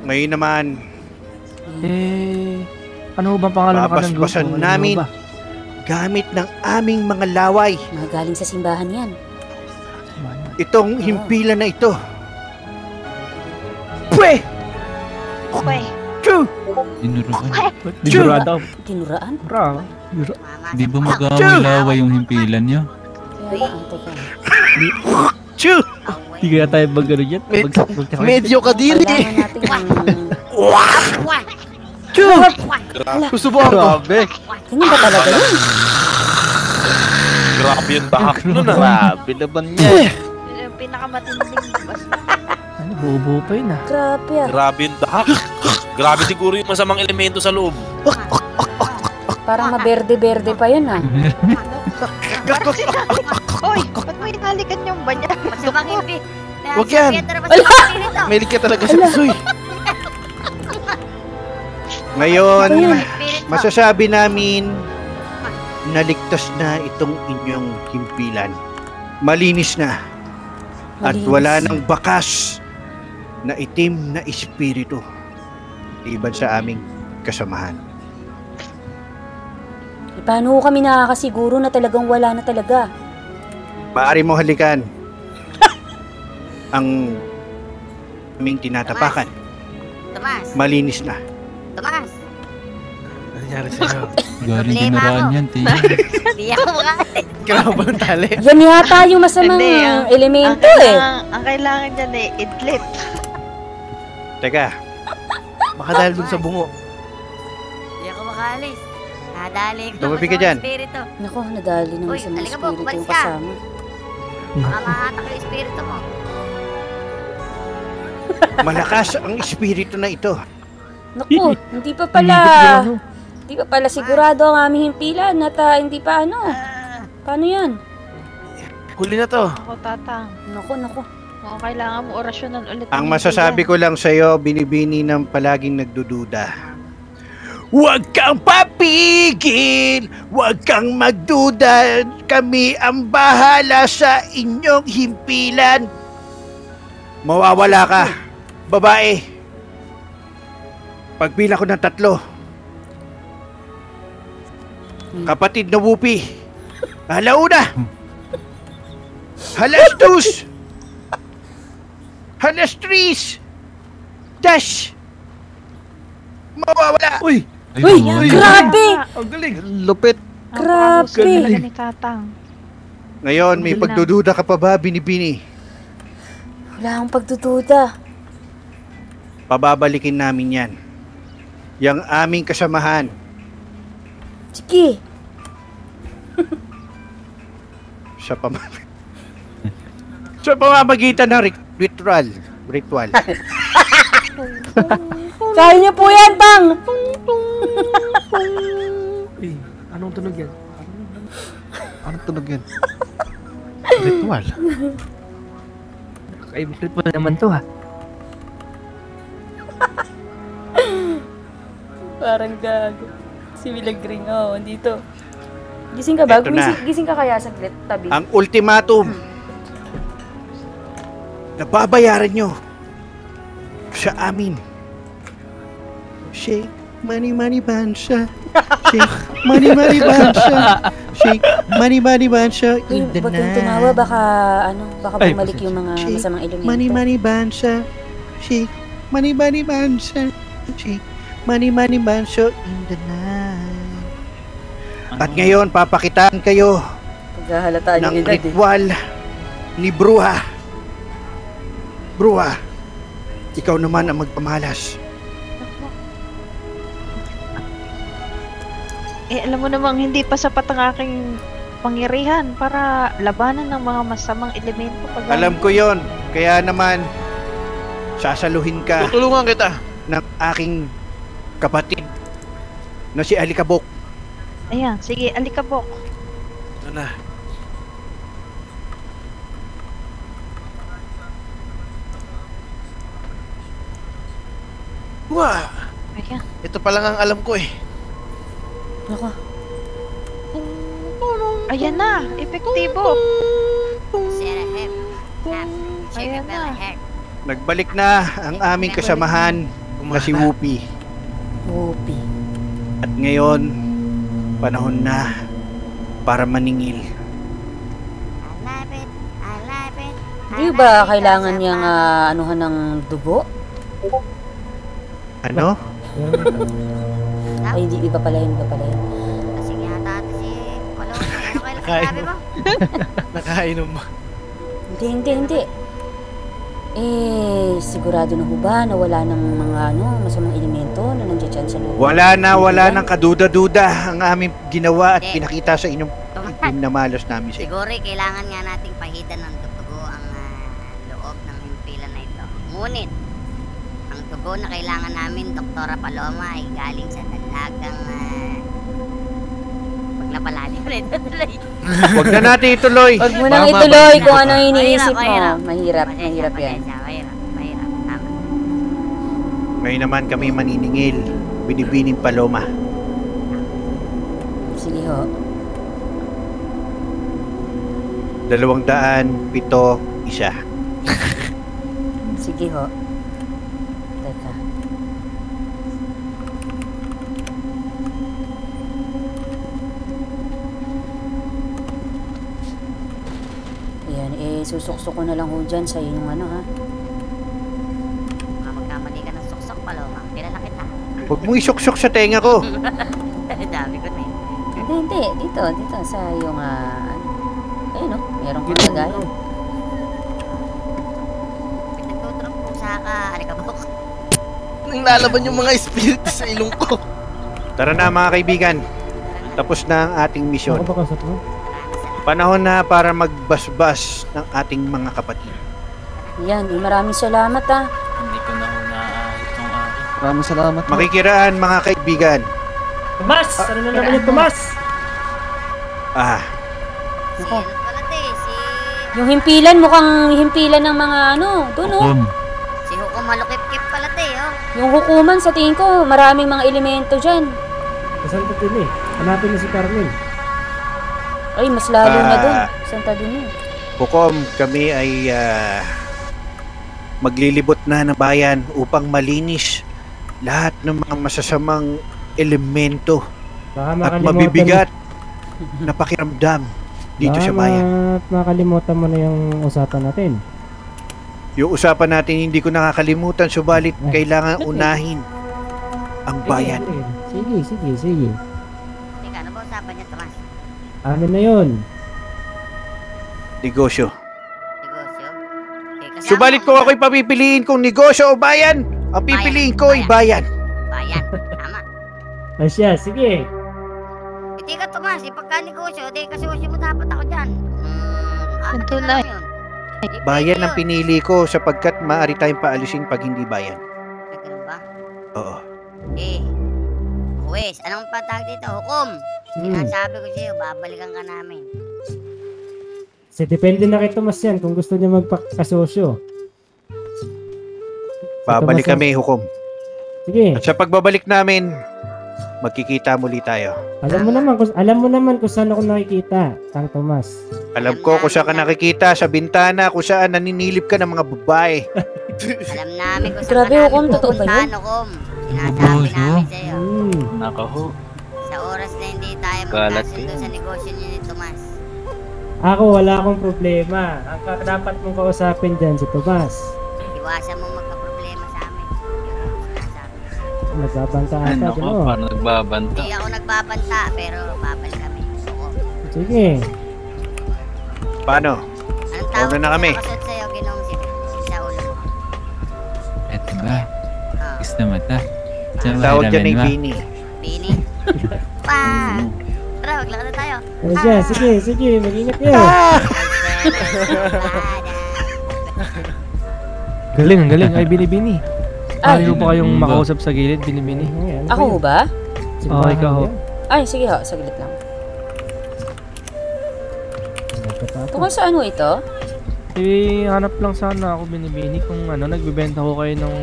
Ngayon naman, Ano ho bang pangalan ng kanilang grupo? babasbasan Ano ho namin ba? gamit ng aming mga laway Mga galing sa simbahan yan. itong himpila na ito. Pwe! Pwe. Tinuruan. Digurado. Tinuraan? Bra. Di ba mag-away-laway yung himpilan niyo? Kaya nga, teka. Chu! Di kaya tayo mag-ano dyan? Medyo kadiri. Kailangan natin Chu! Susubukan ko. Grabe. Ganyan ba talaga yun? Grabe yung dahak nun ah. Grabe naman niya. Yung pinakamatinding basta. Ano, buo-buo pa yun ah. Grabe ah. Grabe yung dahak. Grabe siguro yung masamang elemento sa loob. Parang maberde-berde pa yun ah. Hoy, ba't mo inalikan yung banyan? Masamang impi. Huwag yan. Mahilig ka talaga sa Suy. Ngayon, Spirit mo. masasabi namin naligtas na itong inyong himpilan. Malinis na. At Malinis. wala nang bakas na itim na espiritu. Liban sa aming kasamahan. E, paano kami nakakasiguro na talagang wala na talaga? Maaari mo halikan ang aming tinatapakan. Tomas, Malinis na. Tomas. Ano nangyari sa'yo? Galing Problema dinaraan ako. yan, tiyo. Di ako makakalit. Grabe ang tali. Yan yata yung masamang Hindi, ang elemento eh. Ang kailangan dyan eh, idlit. Teka, Baka dahil dun sa bungo. Di ako makaalis. Nadali ko Tumabi ka masamang dyan. espiritu. Nako, nadali ng Uy, masamang halika po, espiritu umalis yung ka. kasama. Baka mahatak yung espiritu mo. malakas ang espiritu na ito. Naku, hindi pa pala. Hindi pa pala sigurado ang aming himpilan at hindi pa ano. Paano yan? Huli na to. Ako, tatang. Naku, naku. Mukhang kailangan mo orasyonan ulit. Ang masasabi ko lang sa'yo, binibini ng palaging nagdududa. Huwag kang papigil! Huwag kang magduda! Kami ang bahala sa inyong himpilan! Mawawala ka, babae! Pagpila ko ng 3. Kapatid na Wupi! Alauna! Halas 2! Halas 3! Dash! Mawawala! Uy! Uy, grabe! Ang galing! Lupit. Grabe. Talaga ni tatang. Ngayon, may Galing. pagdududa ka pa ba, Binibini? Wala akong pagdududa. Pababalikin namin yan. Yang aming kasamahan. Sige. Sa sa pamamagitan ng ritual. Kaya niyo po yan, Tang! Eh, anong tunog yan? Anong tunog yan? Ritual. Kakaibit mo naman to ha. Parang gago. Si Milagring, oh, andito. Gising ka ba? Eto na. Gising ka kaya saglit, tabi. Ang ultimatum. Nababayaran nyo sa amin. Shake, money, money, bansa. Shake, money, money, bansa. Shake, money, money, bansa. Uy, In the wag kang night. tumawa, baka Ay, bumalik yung mga Shake, masamang elemento. money, money, bansa. Shake, money, money, bansa. Shake, money, money, bansa. In the night. At ngayon, papakitaan kayo Paghahalataan ng yung edad eh. ritual ni Bruha. Bruha, ikaw naman ang magpamalas. Eh, alam mo namang hindi pa sapat ang aking pangyarihan para labanan ng mga masamang elemento. Alam ko yon, kaya naman sasaluhin ka Tutulungan kita. ng aking kapatid na si Alikabok. Ayan, sige, alikabok. Ano na? Wah! Ayan. Ito pa lang ang alam ko eh. Nako. Ayan na, epektibo. Sarah Hep. Hep. Sugar Bella Hep. Nagbalik na ang aming kasamahan na si Wupi. Wupi. At ngayon, panahon na para maningil. I love it. I love it. Hindi ba kailangan niyang anuhan ng dugo? Ano? Ay, hindi. Iba pala yun. Iba pala yun. Kasi nga ata si Paloma. Ano kayo sabi mo? Nakainom ba? Hindi. Sigurado na ho ba na wala ng mga masamang elemento na nandiyan dyan sa loob? Wala nang kaduda-duda ang aming ginawa at pinakita sa inyong pinamalas namin sa inyo. Siguro kailangan nga nating pahidan ng dugo ang loob ng himpilan na ito. Ngunit, ang dugo na kailangan namin, Doktora Paloma, ay galing sa dalagang paglapalalim rin. Huwag na natin ituloy. Huwag mo nang ituloy kung ano iniisip mo. Mahirap yan. Mahirap. Tama. Ngayon naman kami maniningil. Binibining Paloma. Sige ho. 207, 1. Sige ho. Teka. Ayan, susuksok ko na lang ho dyan sa inyong ha. Magkamali ka ng suksok, Paloma. Kilala kita. Huwag mo isuksok sa tenga ko. Dami ko na eh. Hindi. Dito sa iyong ayun meron kang lagayan. Nagtuturong pusa ka, alikabok. Nang lalaban yung mga espiritu sa ilong ko. Tara na mga kaibigan. Tapos na ang ating misyon. Ako ba kasat mo? Panahon na para magbasbas ng ating mga kapatid. Yan, maraming salamat Hindi ko na unaahit yung akin. Maraming salamat. Makikiraan mga kaibigan. Tomas! Ano na naman yung Tomas? Si ano pala si... Yung himpilan, mukhang himpilan ng mga doon Si Hukom malukip-kip pala oh. Yung hukuman sa tingin ko, maraming mga elemento dyan. Santa Dune. Hanapin mo si Carmen. Ay, mas lalo na doon. Santa Dune. Hukom, kami ay maglilibot na ng bayan upang malinis lahat ng mga masasamang elemento at mabibigat na pakiramdam dito sa bayan. Makalimutan mo na yung usapan natin. Yung usapan natin hindi ko nakakalimutan, subalit kailangan unahin ang bayan. Sige. Teka, ano ba usapan niya, Tomas? Amin na yun. Negosyo. Okay, Subalit kung ako'y papipiliin kung negosyo o bayan, ang pipiliin ko ay bayan. Bayan, tama. Ay siya, sige. Hindi ka, Tomas, ipagka-negosyo, kasosyo mo dapat ako dyan. Ang tunay. Bayan ang pinili ko sapagkat maaari tayong paalisin pag hindi bayan. Ganun ba? Oo. Huwes, anong patag dito? Hukom! Sinasabi ko sa'yo, babalikan ka namin. Kasi depende na kay Tomas yan kung gusto niya magpakasosyo. Babalik kami, Hukom. Sige. At sa pagbabalik namin, magkikita muli tayo. Alam mo naman kung saan ako nakikita, Tang Tomas. Alam ko kung saan ka nakikita, sa bintana, kung saan naninilip ka ng mga babae. Alam namin kung saan Grabe, ka Hukom, namin totoo ba pupuntahan, yun? Hukom. Sinasabi namin sa'yo. Nakaho. Sa oras na hindi tayo Galat magkasundo yun. sa negosyo niyo ni Tomas. Ako, wala akong problema. Ang dapat mong kausapin dyan si Tomas. Iwasan mo magka-problema sa amin. Yun ang sinasabi. Nagbabanta ata, Ano di ko, mo. paano nagbabanta? Hindi ako nagbabanta, pero babalik kami. Hukom. Sige. Paano? Anong tawag Una na kami. nakasot sa'yo, Ginoong Sipit? Sa ulo mo. Eto ba? Gusto mo ta? Ang tawag dyan ay Bini. Bini? Pa! Tara, maglakad na tayo. Ano siya? Sige. Mag-ingat kayo. Galing. Ay, Bini. Ay. Ayaw pa kayong makausap sa gilid, Bini. Ako ho ba? Oo, ikaw ho. Ay, sige ho. Saglit lang. Tungkol sa ano ito? Hanap lang sana ako, Bini, kung nagbebenta ko kayo ng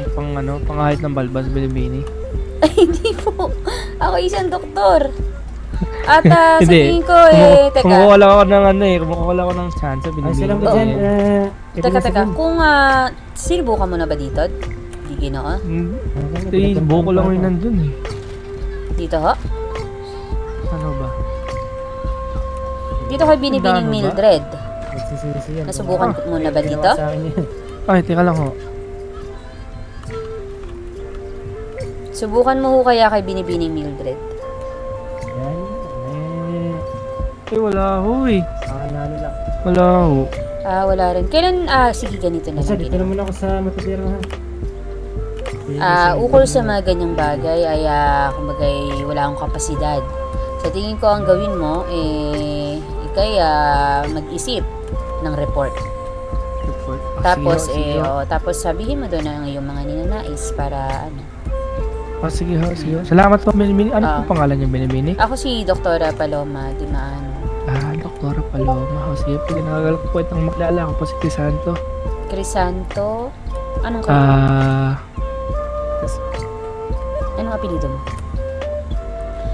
pangahit ng balbas, Bini. Ay, hindi po. Ako isang doktor. At sa Hindi. tingin ko teka. Kumukuha ako ng chance, Bini. Teka. Kung sinubukan mo na ba dito? Hindi Ginoo? Buko lang rin nandun eh. Dito ho? Ano ba? Dito ko binibining Ano ba? Mildred. Nagsisisi yan. Nasubukan mo na ba dito? Ay, teka lang ho. Subukan mo ho kaya kay Binibining Mildred. Yan. Wala ho eh. Wala ho. Wala rin. Kailan, sige, ganito na lang. Dito naman ako sa matutirahan. Ukol sa mga ganyang bagay ay, kumbagay, wala akong kapasidad. Sa tingin ko, ang gawin mo, ikay, mag-isip ng report. Tapos, tapos sabihin mo doon ang iyong mga ninanais para, Sige ho, sige ho. Salamat po, Binibini. Ano po pangalan niyo, Binibini? Ako si Doktora Paloma Dimaano. Doktora Paloma. Sige po, ginagagal ko po itong maklala ko po si Crisanto. Crisanto? Anong anong apelido mo?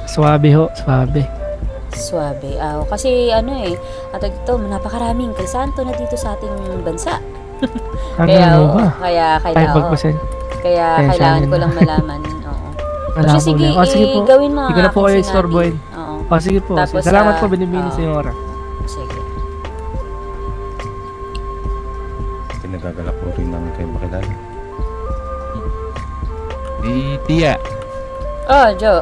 Suabe ho, Suabe. Suabe. Kasi at ito, napakaraming Crisanto na dito sa ating bansa. Kaya kailangan ko lang malaman. Oo. Sige, po. gawin mo. Hindi ko na po kayo istorbohin. Oo. Sige po. Tapos, salamat po, Binibini, Senyora. Sige. Pinagagalak po rin namin kayo makilala. Tia. Jo.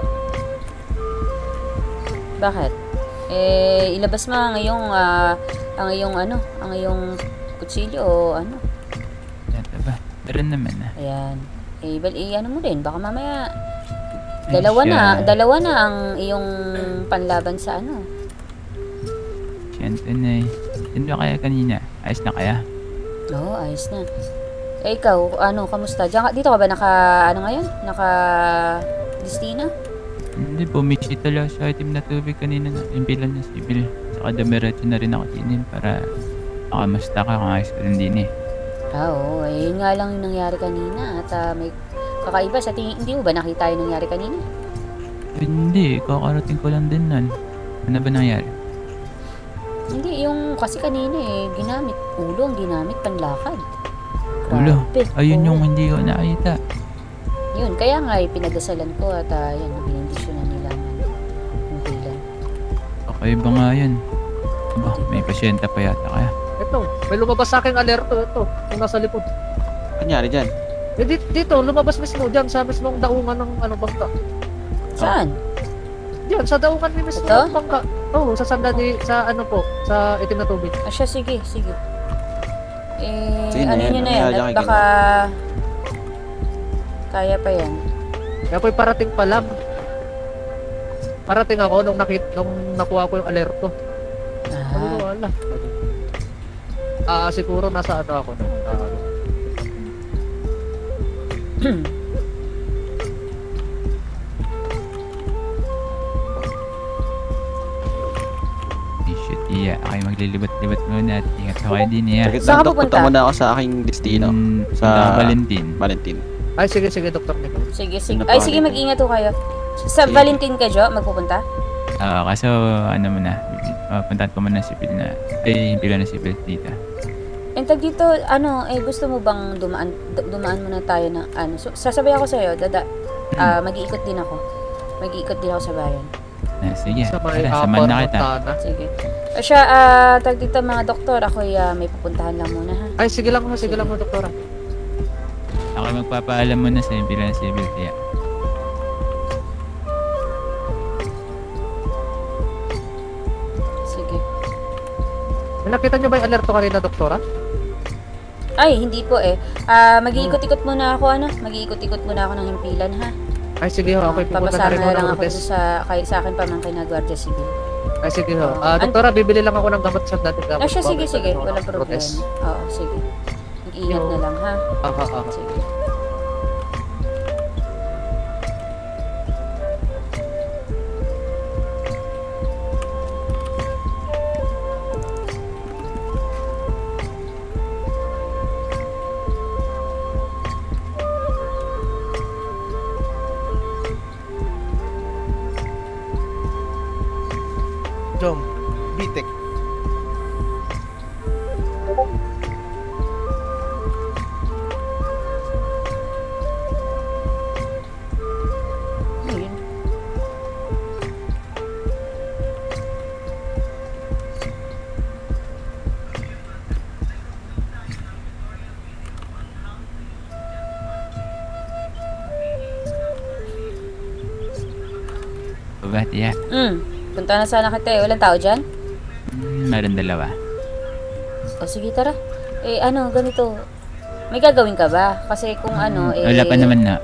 Bakit? Ilabas mo ang iyong kutsilyo o ano? Yato ba? Tara naman na. Ayan. Ano mo rin, baka mamaya dalawa na ang iyong panlaban sa ano. Siyempre na eh. Sino kaya kanina? Ayos na kaya? Oo, ayos na. Ikaw, kamusta? Dito ka ba ngayon? Naka-Distina? Hindi, bumisita lang sa item na tubig kanina na impilan na sibil. Saka damiretso na rin ako tinin para makamusta ka kung ayos ka rin din eh. Oo, yun nga lang yung nangyari kanina at may kakaiba sa tingin. Hindi mo ba nakita yung nangyari kanina? Hindi, kakarating ko lang din nun. Ano ba nangyari? Hindi, yung kasi kanina ginamit ulo ang ginamit panlakad. Ulo? Grabe. Ayun yung hindi ko nakita. Yun, kaya nga pinadasalan ko at yan, binindisyonan nila ng bilan. Okay ba nga yun? Aba, may pasyenta pa yata kaya. Ito, may lumabas sa aking alerto. Ito, yung nasa likod. Kanyari dyan? Dito, lumabas mismo dyan sa mismong daungan ng bangka. Saan? Diyan, sa daungan ni mismo ng bangka. Oo, sa sandali, sa sa itim na tubig. Siya, sige. Sige Ano yun na yan? At baka kaya pa yan. Kaya po'y parating pa lang. Parating ako nung nakuha ko yung alerto. Wala. Siguro nasa ako nung Shit, iya. Ako yung maglilibat-libat muna at ingat ako kayo din iya. Saan ka pupunta? Muna ako sa aking destino. Sa Valentin. Ay, sige, Dr. Nico. Sige. Ay, sige, mag-ingat ho kayo. Sa Valentin ka, Jo, magpupunta? Kaso, muna, puntahan ko muna si Pil na, pila na si Pil dito. Tag dito, gusto mo bang dumaan muna tayo ng, sasabay ako sa'yo, mag-iikot din ako. Mag-iikot din ako sa bayan. Sige, samahan na kita. Sige. Tag dito mga doktor, ako'y may pupuntahan lang muna ha. Ay, sige lang mo, doktora. Ako magpapaalam muna sa pila na si Pil, Tia. Nakita niyo ba yung alerto kanina, doktora? Ay, hindi po mag-iikot-ikot muna ako, mag-iikot-ikot muna ako ng himpilan, ha? Ay, sige ho, okay, pupunta na rin papasama lang ako ako sa akin pamangkin na Guardia Civil. Ay, sige ho. Doktora, bibili lang ako ng gamot sa dating gamot. Sige, walang problema. Oo, sige. Mag-ingat na lang, ha? Sige. Jom, Bitek. pa ba, tiya? Punta na sana kita eh. Walang tao dyan? Meron dalawa. O sige, tara. Ganito. May gagawin ka ba? Kasi kung Wala pa naman na.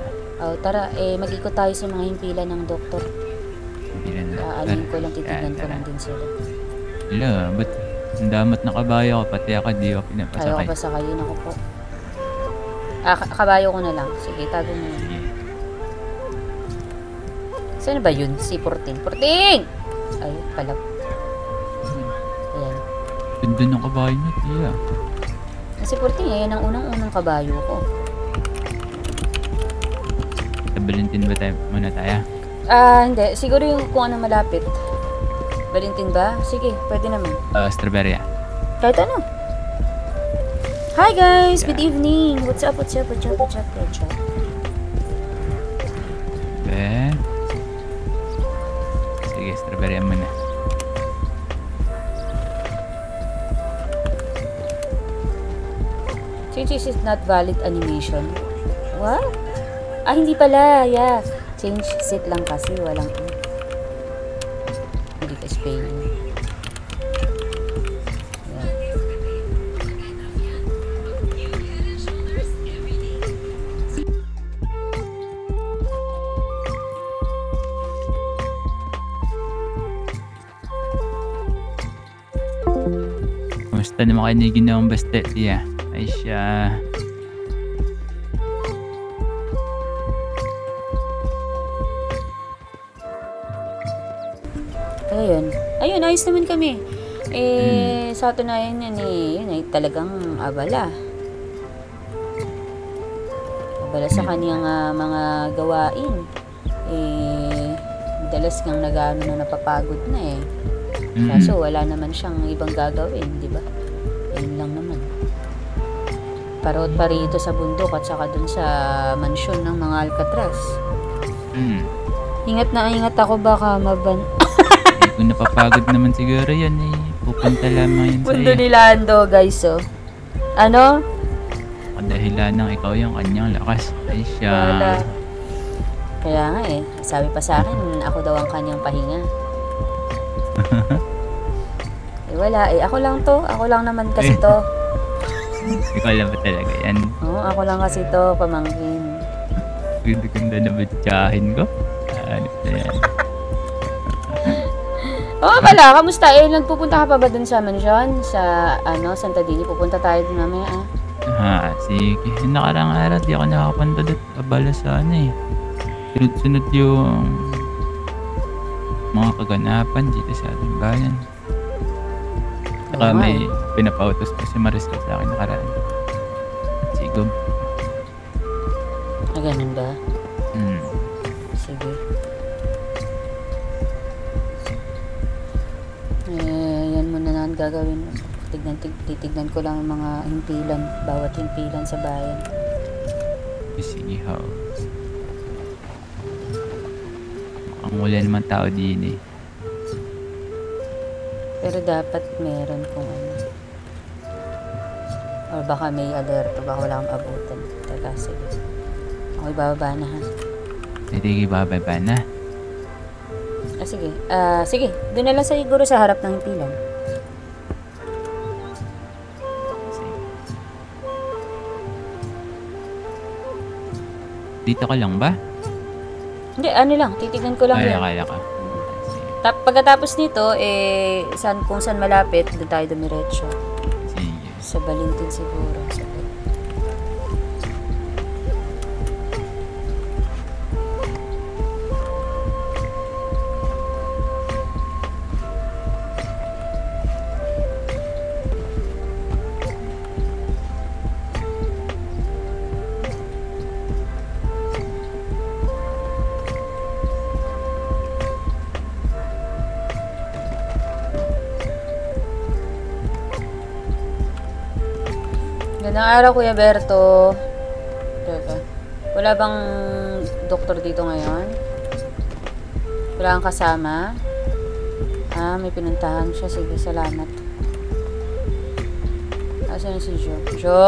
Tara. Mag-ikot tayo sa mga himpilan ng doktor. Himpilan ng doktor? Anin ko lang, titignan ko lang din sila. Wala, ba't ang damat na kabayo ko, pati ako di ako pinapasakay. Ayaw ko pasakayin ako po. Kabayo ko na lang. Sige, tago mo yun. Saan ba yun? Si Porting. Porting! Ay, pala. Ayan. Ganda ng kabayo niya, tiya. Si Porting, ayan ang unang-unang kabayo ko. Sa Valentin ba tayo muna tayo? Hindi. Siguro yung kung ano malapit. Valentin ba? Sige, pwede naman. Strawberry. Kahit ano. Hi guys! Good evening! What's up? What's up? What's up? What's up? What's up? Sige, strawberry muna. Change is not valid animation. What? Hindi pala. Yeah. Change set lang kasi. Walang hindi ka spelling. Kamusta naman kayo ni Ginawang Bastet, tiya? Ay siya. Ayun, ayos naman kami. Sa tunayan yan yun ay talagang abala. Abala sa kaniyang mga gawain. Madalas kang nag-ano na napapagod na eh. Kaso wala naman siyang ibang gagawin, di ba? Ayun lang naman. Parot pa rito sa bundok at saka dun sa mansyon ng mga Alcatraz. Ingat na ingat ako baka Kung napapagod naman siguro yan pupunta lamang yun sa'yo. Pundo ni Lando guys Ano? Dahilan ng ikaw yung kanyang lakas. Ay siya. Wala. Kaya nga sabi pa sa akin ako daw ang kanyang pahinga. Wala ako lang naman kasi to. Ikaw lang ba talaga yan? Oo, ako lang kasi to, pamangkin. Ganda na batyahin ko. Ano na yan? Pala, kamusta? Nagpupunta ka pa ba dun sa mansyon? Sa, Santa Dini? Pupunta tayo dun mamaya, Sige. Yung nakarang araw, di ako nakapunta doon. Abala sa sunod-sunod yung mga kaganapan dito sa ating bayan. Saka may pinapautos pa si Marisol sa akin nakaraan. Sigom. Ganun ba? Sige. Yan muna na ang gagawin. Titignan ko lang ang mga himpilan. Bawat himpilan sa bayan. Sige, how? Ang wala naman tao din Pero dapat meron kung ano. Or baka may alerto. Baka wala akong abutan. Teka, sige. Okay, bababa na Sige, bababa na. Sige. Sige. Doon na lang siguro sa harap ng himpilan. Dito ka lang ba? Hindi, ano lang. Titignan ko lang Ay, yan. akala ka. Pagkatapos nito, kung saan malapit, doon tayo dumiretso. Sige. Sa Valentin siguro. Gandang araw, Kuya Berto. Teka. Wala bang doktor dito ngayon? Wala kang kasama? May pinuntahan siya. Sige, salamat. Asan si Jo? Jo?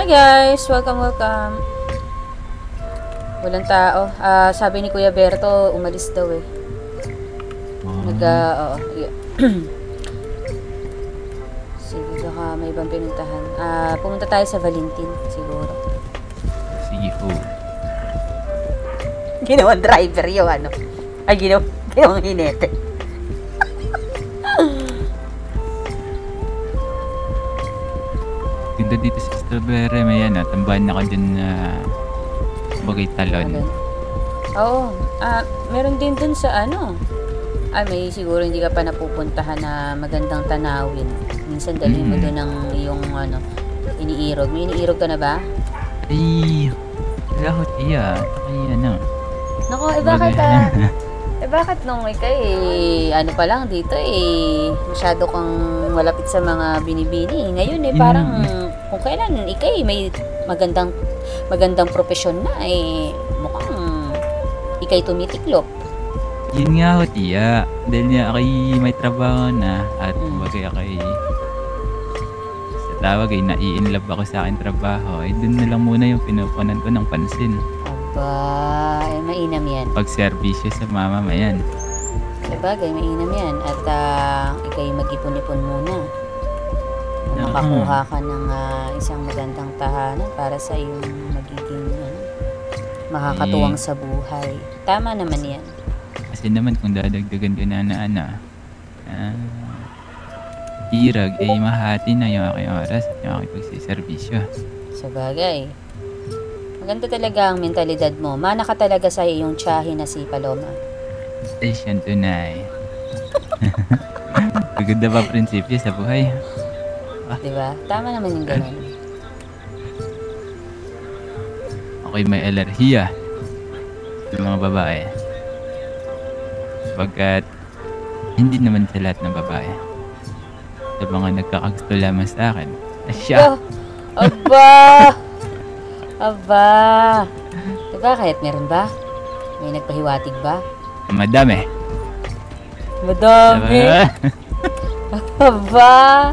Hi guys! Welcome. Walang tao. Sabi ni Kuya Berto, umalis daw eh. Oo. Sige, baka may ibang pinuntahan. Pumunta tayo sa Valentin, siguro. Sige po. Ginawang driver yung ano. Ay, ginawang hinete. Ganda dito sa Strawberry, may tambahan na ka dyan na bagay talon. Oo. Meron din dun sa ano. May siguro hindi ka pa napupuntahan na magandang tanawin. Minsan dalhin mo dun ang iyong ano, iniirog. May iniirog ka na ba? Ay, lahot iya. Ay, ano. Naku, bakit nung ano pa lang dito masyado kang malapit sa mga binibini. Ngayon parang kung kailan may magandang profesyon na mukhang ikay tumitiklop. Yun nga ho, tiya. Dahil niya akay may trabaho na at bagay akay sa tawag nai-inlove ako sa akin trabaho. Dun na lang muna yung pinupunan ko ng pansin. Aba, mainam yan. Pag-servisyo sa mama mayan. Sabagay, mainam yan. At ikay mag-ipon-ipon muna. Makakuha ka ng isang magandang tahanan para sa iyong magiging makakatuwang sa buhay. Tama naman yan. Kasi naman kung dadagdagan ko na hirag, mahati na yung aking oras at yung aking pagsiservisyo. Sabagay. Maganda talaga ang mentalidad mo. Mana ka talaga sa iyong tiyahin na si Paloma. Ay, siyan tunay. Maganda ba prinsipyo sa buhay? Diba? Tama naman yung ganun. Ako'y may alerhiya sa mga babae. Pagkat hindi naman sa lahat ng babae. Sa mga nagkakagusto lamang sa akin. Asya! Aba! Diba kahit meron ba? May nagpahiwatig ba? Madami! Aba!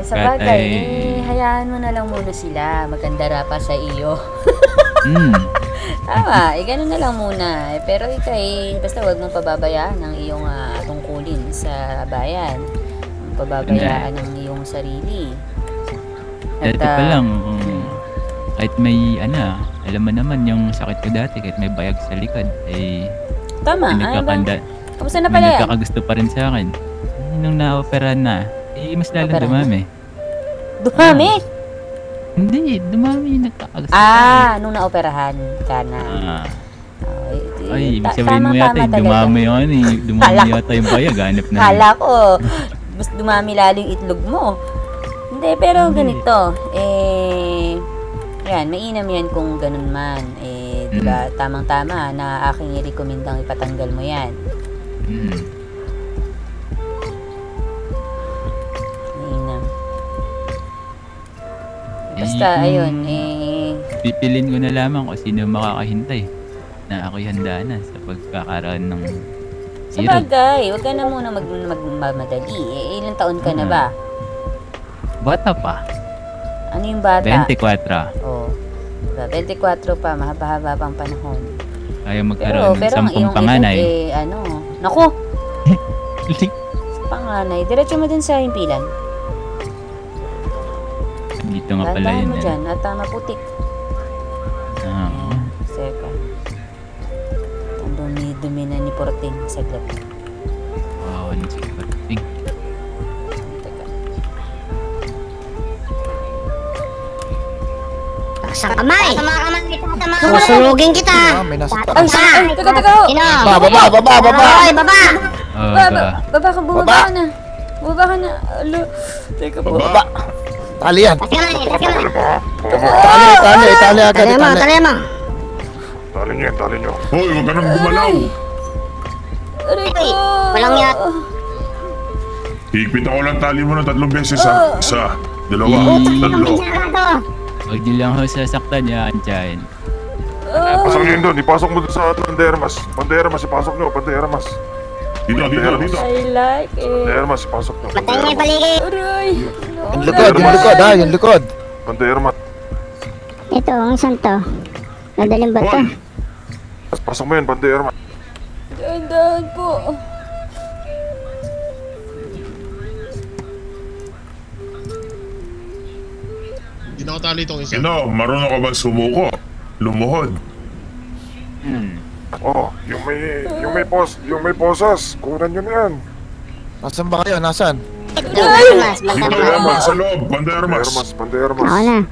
Sabagay, hayaan mo na lang muna sila. Maganda pa sa iyo. Tama, ganun na lang muna. Pero basta wag mong pababayaan ang iyong tungkulin sa bayan. Pababayaan ang iyong sarili. Dati pa lang, kahit may alam mo naman yung sakit ko dati, kahit may bayag sa likod, tama, kamusta na pala yan? May nagkakagusto pa rin sa akin. Nung na-opera na, mas lalong dumami. Dumami? Hindi, dumami yung nagkakagusto. Nung na-operahan ka na. Ibig sabihin mo yata, dumami yata yung bayag, hanap na. Kala ko, mas dumami lalo yung itlog mo. Hindi, pero ganito, yan, mainam yan kung ganun man. Diba, tamang-tama na aking i-recommendang ipatanggal mo yan. Mainam. Basta, ayun, pipilin ko na lamang kung sino makakahintay na ako'y handa na sa pagkakaroon ng sabagay, huwag ka na muna magmamadali. Ilang taon ka na ba? Bata pa. Ano yung bata? 24. Oo. Diba? 24 pa, mahaba-haba pang panahon. Kaya magkaroon ng 10 panganay. Naku! Panganay. Diretso mo dun sa himpilan. Dito nga pala yun. Mo dyan, at maputik. Seka. Ang dumi na ni Porting. Saglit. Wow, ano si Porting? Sa kamay! Susunugin kita! Ay, teka! Baba! Ay, baba! Baba ka, bumaba ka na. Bumaba ka na. Alo. Teka po. Baba! Tali yan! Tali mo! Tali nyo. Hoy, huwag ka nang gumalaw! Aray, walang yat. Higpit ako lang tali mo ng 3 beses ha. 1, 2, 3. Huwag niyo lang ho sasaktan yan, Chain. Pasok nyo yun doon. Ipasok mo doon sa Panderamas. Ipasok nyo. Panderamas. Dito. I like it. Ermas, pasok na. Patay mo yung paligid. Aray. Yung likod. Pante Ermas. Ito, ang isang to. Nadaling ba to? Pasok mo yan, Pante Ermas. Dahan-dahan po. Hindi na tali itong isa. Marunong ka ba sumuko? Lumuhod. Oh, yung may posas. Kunan nyo na yan. Nasaan ba kayo? Nasaan? Dito, Ermas, sa loob. Pante Ermas. Pante Ermas. Ako na.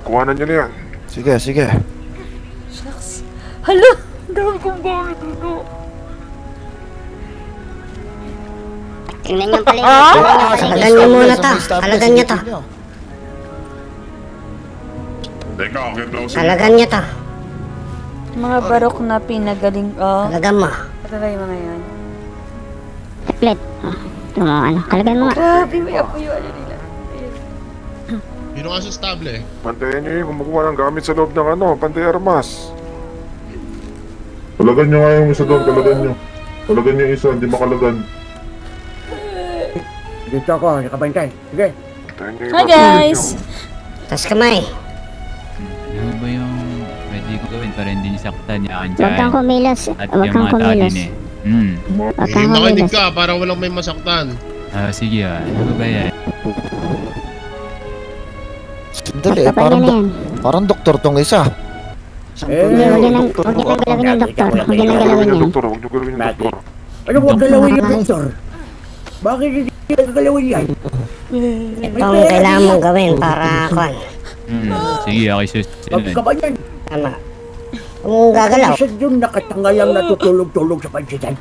Kuhanan nyo na yan. Sige. Shucks. Hala! Dahil kong gamit ito. Tingnan niyo paligid. Halagan niyo muna to. Halagan niyo to. Teka, akit lang sa... Halagan niyo to. Mga barok na pinagaling. Halagan mo. Ito ba yung mga yan? Tablet. Ito mo, ano. Halagan mo. Grabe, may apoy yung ano nila. Yun nga sa stable eh. Pantayin nyo yung kumukuha ng gamit sa loob ng Pante Ermas. Kalagan nyo nga yung isa doon, kalagan nyo. Kalagan nyo yung isa, hindi makalagan. Dito ako, nakabantay. Sige. Hi guys! Tas kamay. Ano ba yung pwede ko gawin para hindi niya saktan niya akin dyan? Huwag kang kumilos. At Huwag yung kang mga tali kumilos. niya. Hmm. Huwag kang Nakinig kumilos. ka para walang may masaktan. Sige ano ba yan? Sandali, Kapal na yan. parang doktor tong isa. Hindi, huwag yun ang galawin yung doktor. Huwag yun ang galawin yan. Doktor, huwag nyo galawin yung doktor. Ano huwag galawin yung doktor? Bakit hindi galawin yan? Ito ang kailangan mong gawin para kon. Sige, okay sus. Pagka ba yan? Tama. Huwag mong gagalaw. Isa yung nakatanga lang natutulog-tulog sa pansitan.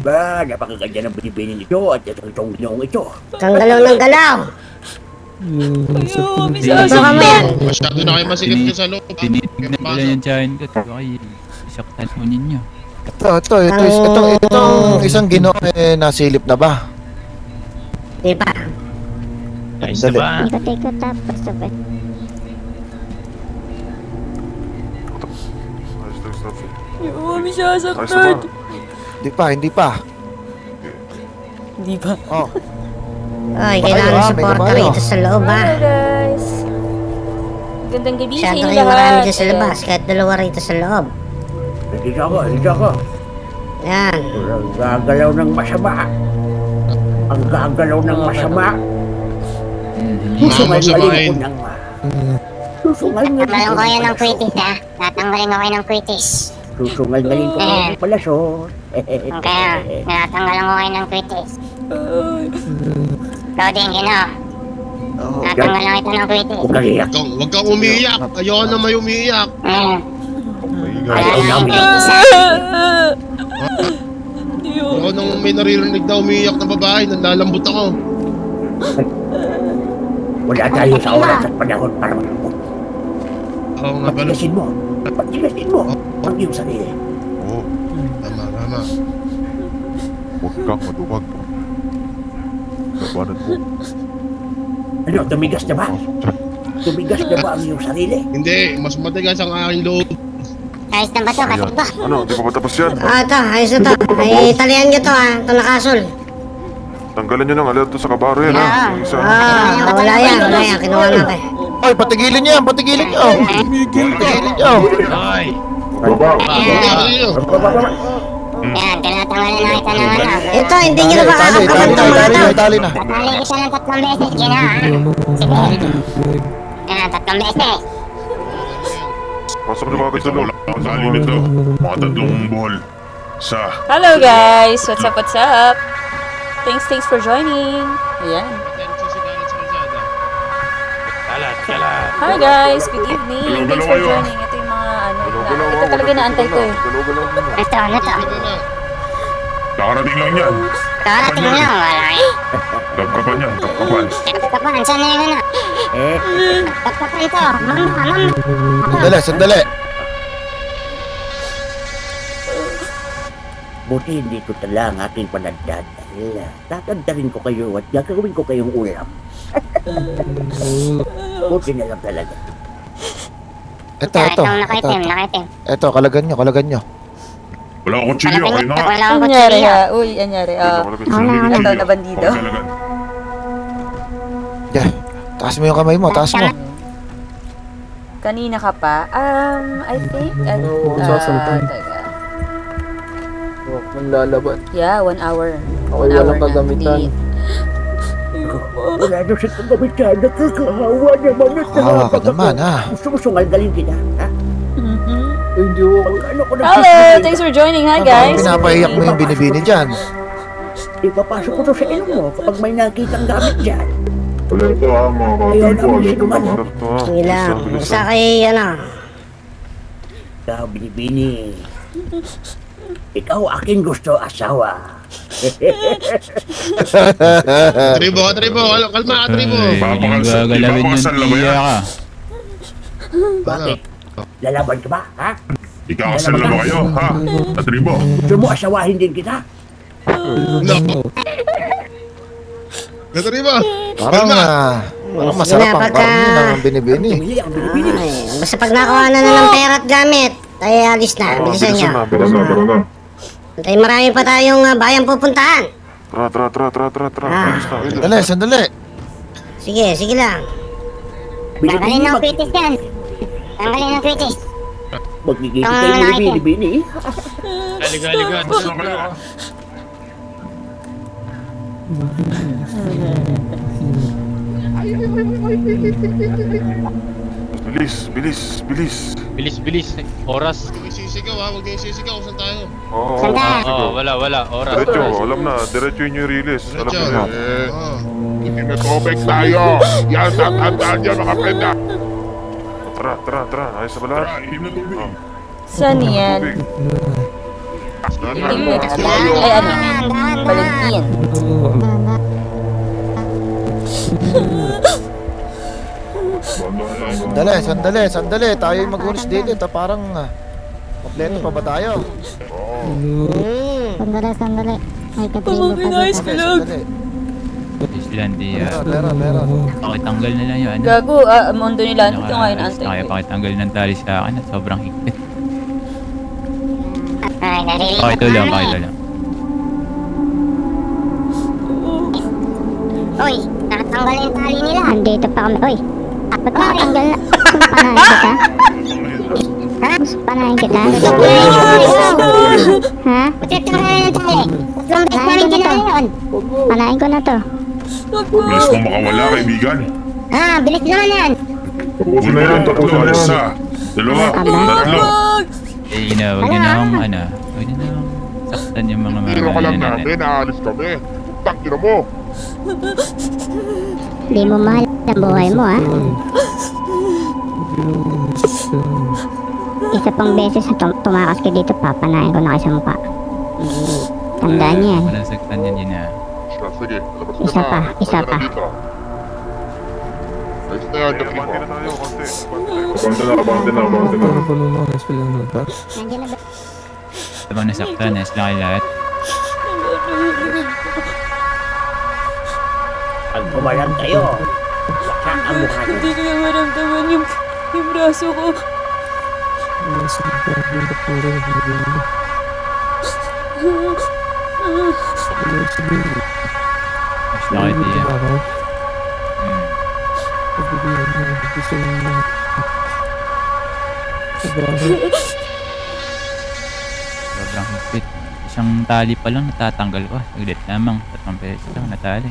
Ba, napakaganda ng binibinin nito at itong ginoong ito. Kang galaw ng galaw. Ito ka mo yan. Masyado na kayo masikip ka sa loob. Tinitignan ko lang yung tiyahin ko. Okay, isaktan mo ninyo. Itong isang ginoo nasilip na ba? Di ba? Ayos na ba? Ikot-ikot tapos sabay. Mami siya saktan. Hindi pa. Hindi ba? Oh. Ay, kailangan ng suporta rito sa loob ha. Hello guys. Gandang gabi sa Masyado inyo kayo marami lahat. dyan sa labas, kahit dalawa rito sa loob. Dito ako. Yan. Ang gagalaw ng masama. Susungal-galing ko ng Tatanggalin ko yan ng kwitis ha. Tatanggalin ko kayo ng kwitis. Susungal-galing ko ng palasyon. Kaya, natanggalan ko kayo ng kwitis. Ikaw din, Gino. Natanggalan kita ng kwitis. Huwag kang umiiyak. Ayoko na may umiiyak. Ako nang may naririnig na umiiyak na babae, nanlalambot ako. Wala tayo sa oras at panahon para magpapot. Oo nga pala. Pagtigasin mo ang iyong sarili. Oo, tama. Huwag kang maduwag. Labanan mo. Ano, tumigas na ba? Tumigas na ba ang iyong sarili? Hindi, mas matigas ang aking loob. Ayos na ba ito? Kapit ba? Ano, di pa ba tapos yan? Ito, ayos na ito. Ay, talian nyo ito ha. Ito nakasol. Tanggalan nyo ng alerto sa kabaro yan ha. Yung isa. Wala yan. Kinuha natin. Oy, patigilin niyo yan. Patigilin niyo. Ay! Baba. Yan, tinatanggalan na kita ng ano. Ito, hindi nyo na ba kakapag ito mga ito? Tali na. Tatali ko siya ng 3 beses, Gino. Sige. Yan, 3 beses. Pasok na bagay sa loob. Ang tali nito. Mga 3 ball. Hello guys! What's up? Thanks for joining. Ayan. Hi guys! Good evening. Thanks for joining. Ito yung mga ito talaga naantay ko eh. Ito. Nakarating lang yan. Karating mo lang, wala eh. Kapkapan yan, kapkapan. Kapkapan, saan na yun na? Kapkapan ito, mama. Sandali. Buti hindi ko tala ang aking panagdad dahil tatandarin ko kayo at gagawin ko kayong ulam. Buti na lang talaga. Ito. Ito, kalagan nyo. Wala akong chili, okay na nga. Anyari ha? Uy, anyari. Ito na bandido. Yeah. Taas mo yung kamay mo, taas mo. Kanina ka pa? I think, teka. Manlalaban. Yeah, 1 hour. Okay, walang kagamitan. Wala daw siya kagamitan. Nakakahawa naman. Kahawa ka naman, ha? Gusto mo sungal-galing kita, ha? Hindi ako. Hello! Thanks for joining. Hi, guys! Pinapahiyak mo yung binibini dyan. Ipapasok ko to sa ilong mo kapag may nakitang gamit dyan. Wala ito ha, mga Ayaw kapatid ko. namin Dito sinuman. ka to ha. Sige lang. Basta kay Ikaw, binibini. Ikaw aking gusto asawa. Tribo, kalma ka, Tribo. Gagalawin yung tiya ka. Bakit? Lalaban ka ba, ha? Ikakasal na ba kayo, ha? Atribo. Gusto mo asawahin din kita? No. Tribo. Parang masarap ang karne ng binibini. Basta pag nakuha na ng pera at gamit, ay alis na. Bilisan nyo. Antay marami pa tayong bayang pupuntahan. Sandali, sandali. Sige lang. Tanggalin ng kritis yan. Tanggalin ng kritis. Magigigit kayo ng binibini. Liga. Bilis. Oras. Huwag kayong sisigaw ha, huwag kayong sisigaw. Saan tayo? Oo, wala. Oras. Alam na, diretso yun yung release. Alam Diretso. niyo. Oo. May tubig tayo. Yan, tatandaan dyan mga prenda. Tara. Ayos na bala. Saan yan? Ay, ano? Valentin. Sandali. Tayo yung mag-ulis dito. Parang kompleto pa ba tayo? Sandali. Ay, Pamangkinayos ka lang. Islandia. Meron. Pakitanggal na lang yun. Ano? Gago, mundo nila. Ito nga yun, antay. Kaya pakitanggal ng tali sa akin at sobrang higpit. Ay, narinig Pakito lang. Uy, nakatanggal yung tali nila. Andito pa kami. Uy, ba't nakatanggal na? Panahin kita? Ha? Ba't nakatanggal yung tali? Panahin ko na to. Bilis mo makawala, kaibigan. Bilis naman yan. Tapusin na yan, tatlo. Isa, dalawa, tatlo. Huwag nyo na akong saktan yung mga mamamayan natin. Naalis kami. Tangkina mo. Di mo mahal ang buhay mo, ha? Isa pang beses na tumakas ka dito, papanahin ko na kayo sa mukha. Tandaan niya yan. Walang saktan yan yun ha. Sige, labas Isa pa. Ayos na yan, Jackie. Abante na tayo, abante na. Nandiyan na ba? Ito bang nasaktan? Ayos lang kayo lahat. Pag pumalang kayo, waka ang mukha niyo. Hindi ko na maramdaman yung braso ko. Ayos lang kayo, tiya. Sobrang higpit. Isang tali pa lang natatanggal ko. Saglit lamang. 3 beses lang natali.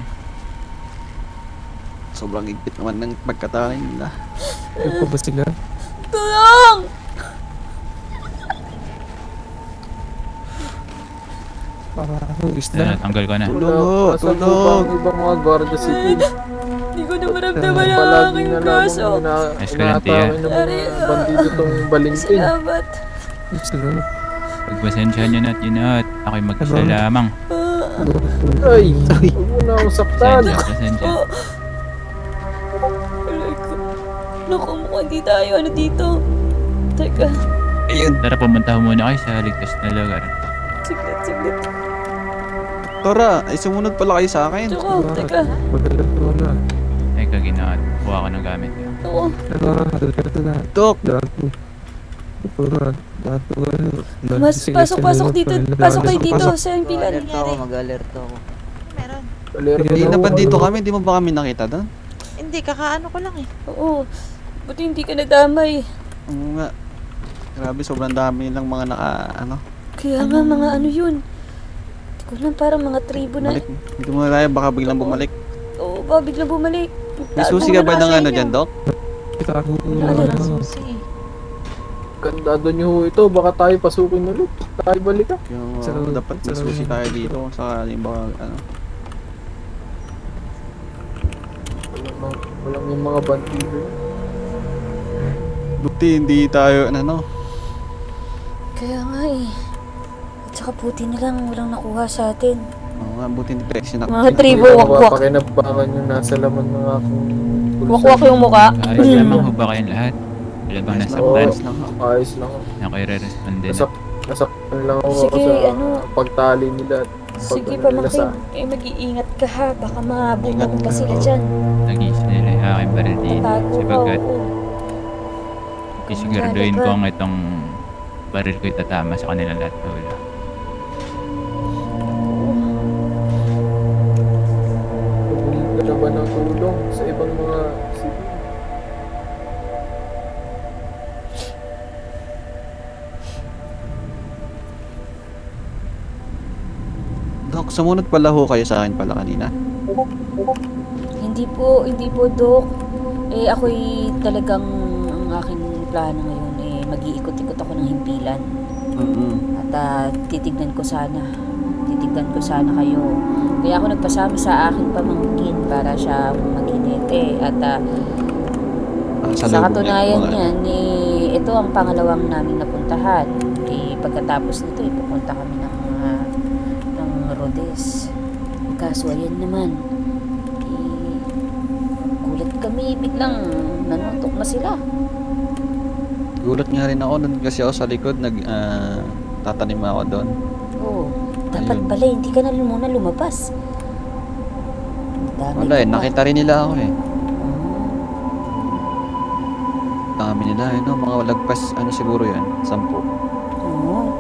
Sobrang higpit naman ng pagkatali nila. Ano pa ba sila? Tulong! Natanggal ko na. Tulong! Ibang mga Guardia City. Hindi ko na maramdaman ang aking braso. Ayos ka lang, tiya. Bandido tong Valentin. Salamat. Pagpasensyahan nyo na't yun at ako'y mag-isa lamang. Ay! Huwag mo na akong saktan! Pasensya. Naku, mukhang di tayo dito. Teka. Tara, pumunta muna kayo sa ligtas na lugar. Saglit. Tora, ay sumunod pala kayo sa akin. Teka. Ay, kaginaat. Kuha ko ng gamit. Oo. Dok, Pasok dito. Pasok kayo dito sa impilan. Mag-alert ako. Meron. Hindi na ba dito kami? Hindi mo ba kami nakita doon? Hindi, kakaano ko lang eh. Oo. Buti hindi ka nadamay. Oo nga. Grabe, sobrang dami lang mga Kaya nga, mga ano yun. Hindi ko lang, parang mga tribo na. Balik. Hindi mo na kaya, baka biglang bumalik. Oo ba, biglang bumalik. May susi ka ba ng ano dyan, Doc? Kandado nyo ho ito, baka tayo pasukin ulit. Tayo balikan. Dapat may susi tayo dito sa baka Walang yung mga bandido. Buti hindi tayo Kaya nga eh. At saka puti na lang walang nakuha sa atin. Oo nga, buti hindi pa Mga tribo, wakwak. Pakinabangan yung nasa laman ng akong Wakwak yung mukha. Ayos lamang ho ba kayong lahat? Wala bang nasaktan? Ayos lang ako. Nakire-respond din. Nasaktan lang ako Sige, sa ano? pagtali nila. Sige, pamangkin. Mag-iingat ka ha. Baka mabunga pa sila dyan. Nag-iisa nila yung aking baril din. Sabagat, isiguraduhin ko ang itong baril ko itatama sa kanila lahat na wala. Humingi ka na ba ng tulong sa ibang mga civil? Doc, sumunod pala ho kayo sa akin pala kanina. Hindi po, Dok. Ako'y talagang ang aking plano ngayon mag-iikot-ikot ako ng himpilan. At titignan ko sana kayo. Kaya ako nagpasama sa aking pamangkin para siya maginete. At sa katunayan niyan, ito ang pangalawang naming napuntahan. Pagkatapos nito, pupunta kami ng Rhodes. Kaso ayan naman, gulat kami, biglang nanutok na sila. Gulat nga rin ako doon kasi ako sa likod, tatanim ako doon. Oo, dapat pala hindi ka na muna lumabas. Wala nakita rin nila ako eh. Dami nila mga lagpas, siguro yan, 10. Oo.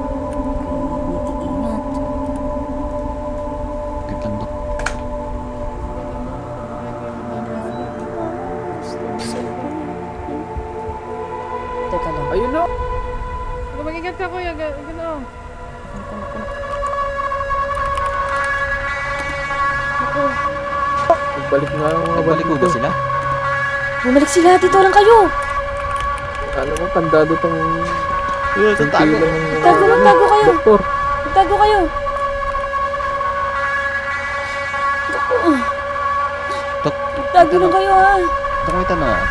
Ayun na! Mag-ingat ka kuya, gano'n. Balik na ang mga balik ba sila? Bumalik sila, dito lang kayo. Alam mo, kandado tong... Magtago kayo. Doktor. Magtago kayo. Magtago lang kayo ha. Dok, may tanong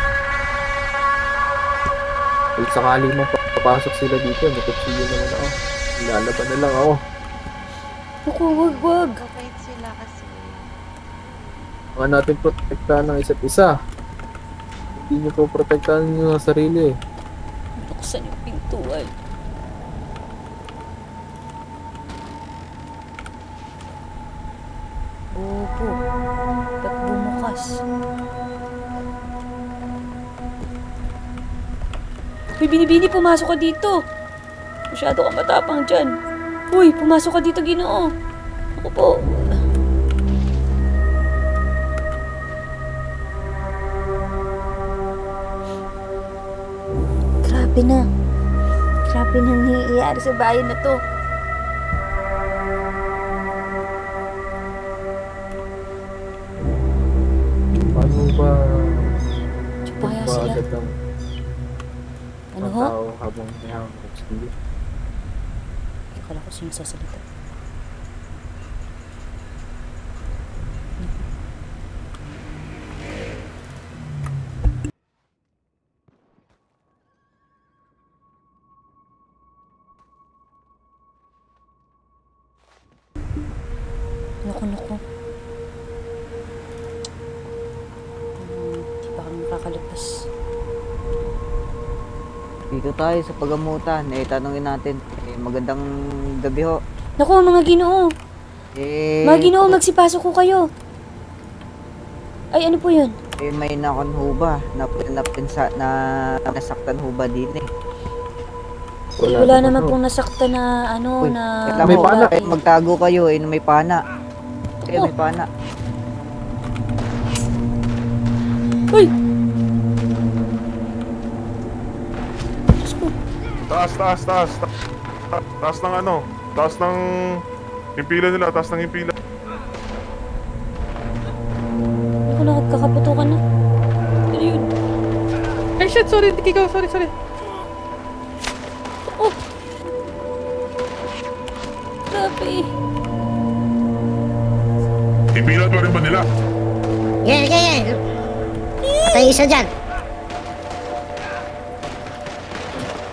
Kung sakali mo papasok sila dito, nakapsilyo naman ako. Lalaban na lang ako. Naku, wag. Kapait sila kasi. Mga natin protektahan ng isa't isa. Hindi nyo po protektahan nyo ang sarili. Buksan yung pintuan. Opo. Ba't bumukas? Uy, Binibini, pumasok ka dito. Masyado kang matapang dyan. Uy, pumasok ka dito, Ginoo. Ako po. Grabe na nangyayari sa bayan na to. Paano ba... Kaya sila. Ano ho? Tao habang may hanggang sila. Akala ko sino sasalita. Naku. Di pa kami makakalagpas. Dito tayo sa pagamutan. Tanungin natin. Magandang gabi ho. Naku, mga Ginoo. Mga Ginoo, magsipasok ko kayo. Ay, ano po yun? May nakon ho ba? Nasaktan ho ba din eh? Wala naman pong nasakta na ano na... May pana. Magtago kayo eh, may pana. May pana. Uy! Taas ng ano? Taas ng impila nila, taas ng impila. Ako nakagkakaputukan na. Ano yun? Ay shit, sorry, Kiko, sorry. Oh! Grabe. Impila pa rin ba nila? Yeah. Patay isa dyan.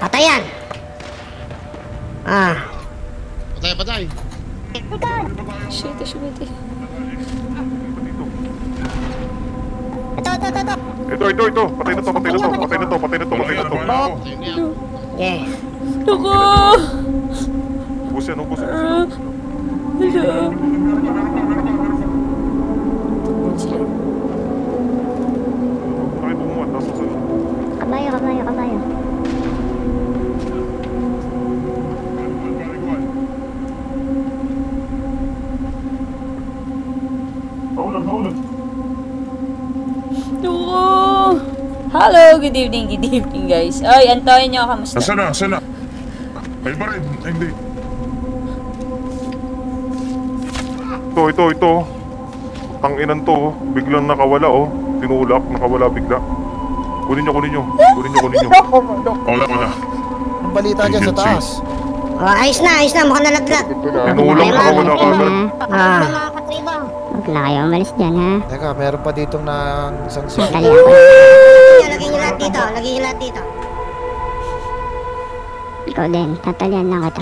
Patayan. Patay. Shit. Ito. Patay na to. Yeah. Naku! Ubusin. Hello. Bakit bumuhat? Taas sa sunod. Kabayo. Naku! Hello, good evening guys. Oy, Antonio, kamusta? Nasaan na? Ay pa rin. Ay, hindi. Ito. Tanginan to. Biglang nakawala oh. Tinulak, nakawala bigla. Kunin nyo. Wala. Ang balita dyan sa taas. Ayos na. Mukhang nalaglag. Tinulak, nakawala ka agad. Huwag na kayo umalis dyan, ha? Teka, meron pa ditong na isang sila. Lagay nyo lahat dito. Ikaw din, tatalian lang kita.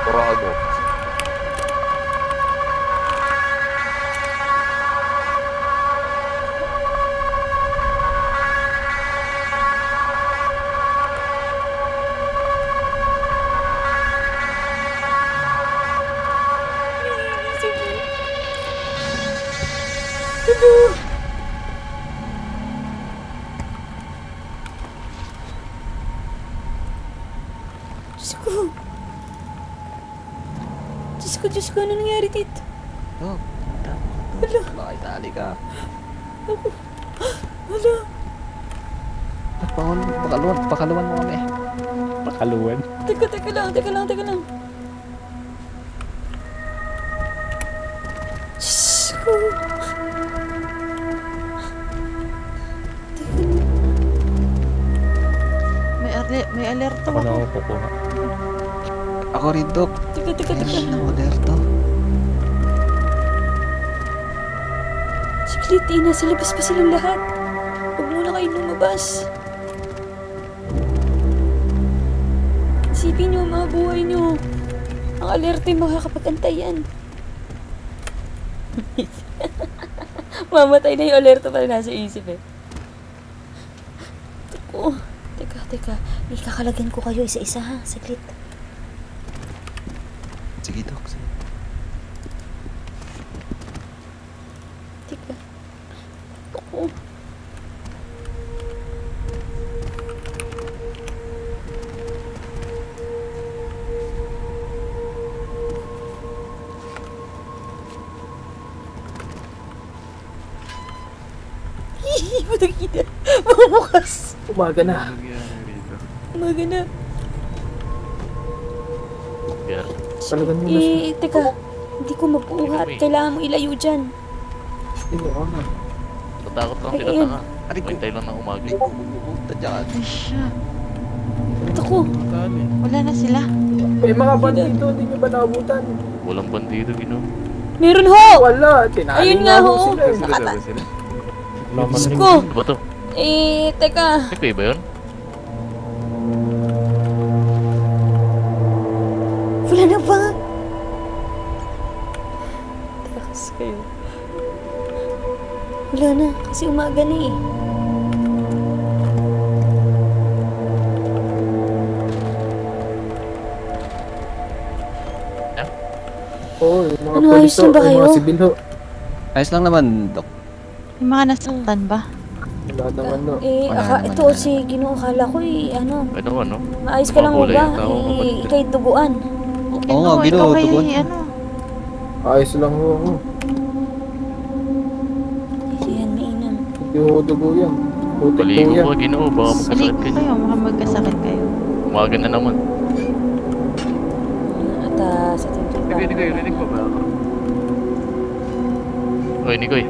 Parado. Diyos ko, ano nangyari dito? Oh, Hala. nakitali ka. Hala. Pakaluan mo kami. Pakaluan? Teka lang. Diyos ko. May alerto Ako na ako kukuha. Ako rin, Dok. Teka. Ako alerto. Siklit, nasa labas pa silang lahat. Huwag muna kayo lumabas. Isipin nyo ang mga buhay nyo. Ang alerto yung makakapag-antay yan. Mamatay na yung alerto pala nasa isip eh. Teka. Ikakalagyan ko kayo isa-isa ha. Saglit. Sige, Dok. Teka. Ako. Matagina. Mabukas. Umaga na. Talagang Teka. Hindi ko mabuhat. Kailangan mo ilayo dyan. Natakot lang Ay, kita ayun. tanga. Hintay lang ng umaga. Ay siya. Ito ko. Wala na sila. May mga bandido, hindi nyo ba naabutan? Walang bandido, gino. Meron ho! Wala, tinali Ayun nga ho. sila eh. Diyos ko. Ano ba to? Teka. May ba yun? Wala na ba? Takas kayo. Wala na. Kasi umaga na eh. Oo, yung mga Ano, pulis ayos na ba yung mga kayo? sibil ho. Ayos lang naman, Dok. May mga nasaktan ba? Wala naman no. Ito si Ginoo, akala ko Ano? maayos ka lang mo Kulay ba? ang tao, kapatid. Ikay duguan. Oo nga, Ginoo, tugon. Ayos lang ho ako. Yan, mainam. Hindi ho dugo yan. Putik po Paligo yan. ko, Ginoo. Baka magkasakit ka niya. Baka magkasakit kayo. Umaga na naman. At sa tingin Rinig ko ba? Oy, Nikoy.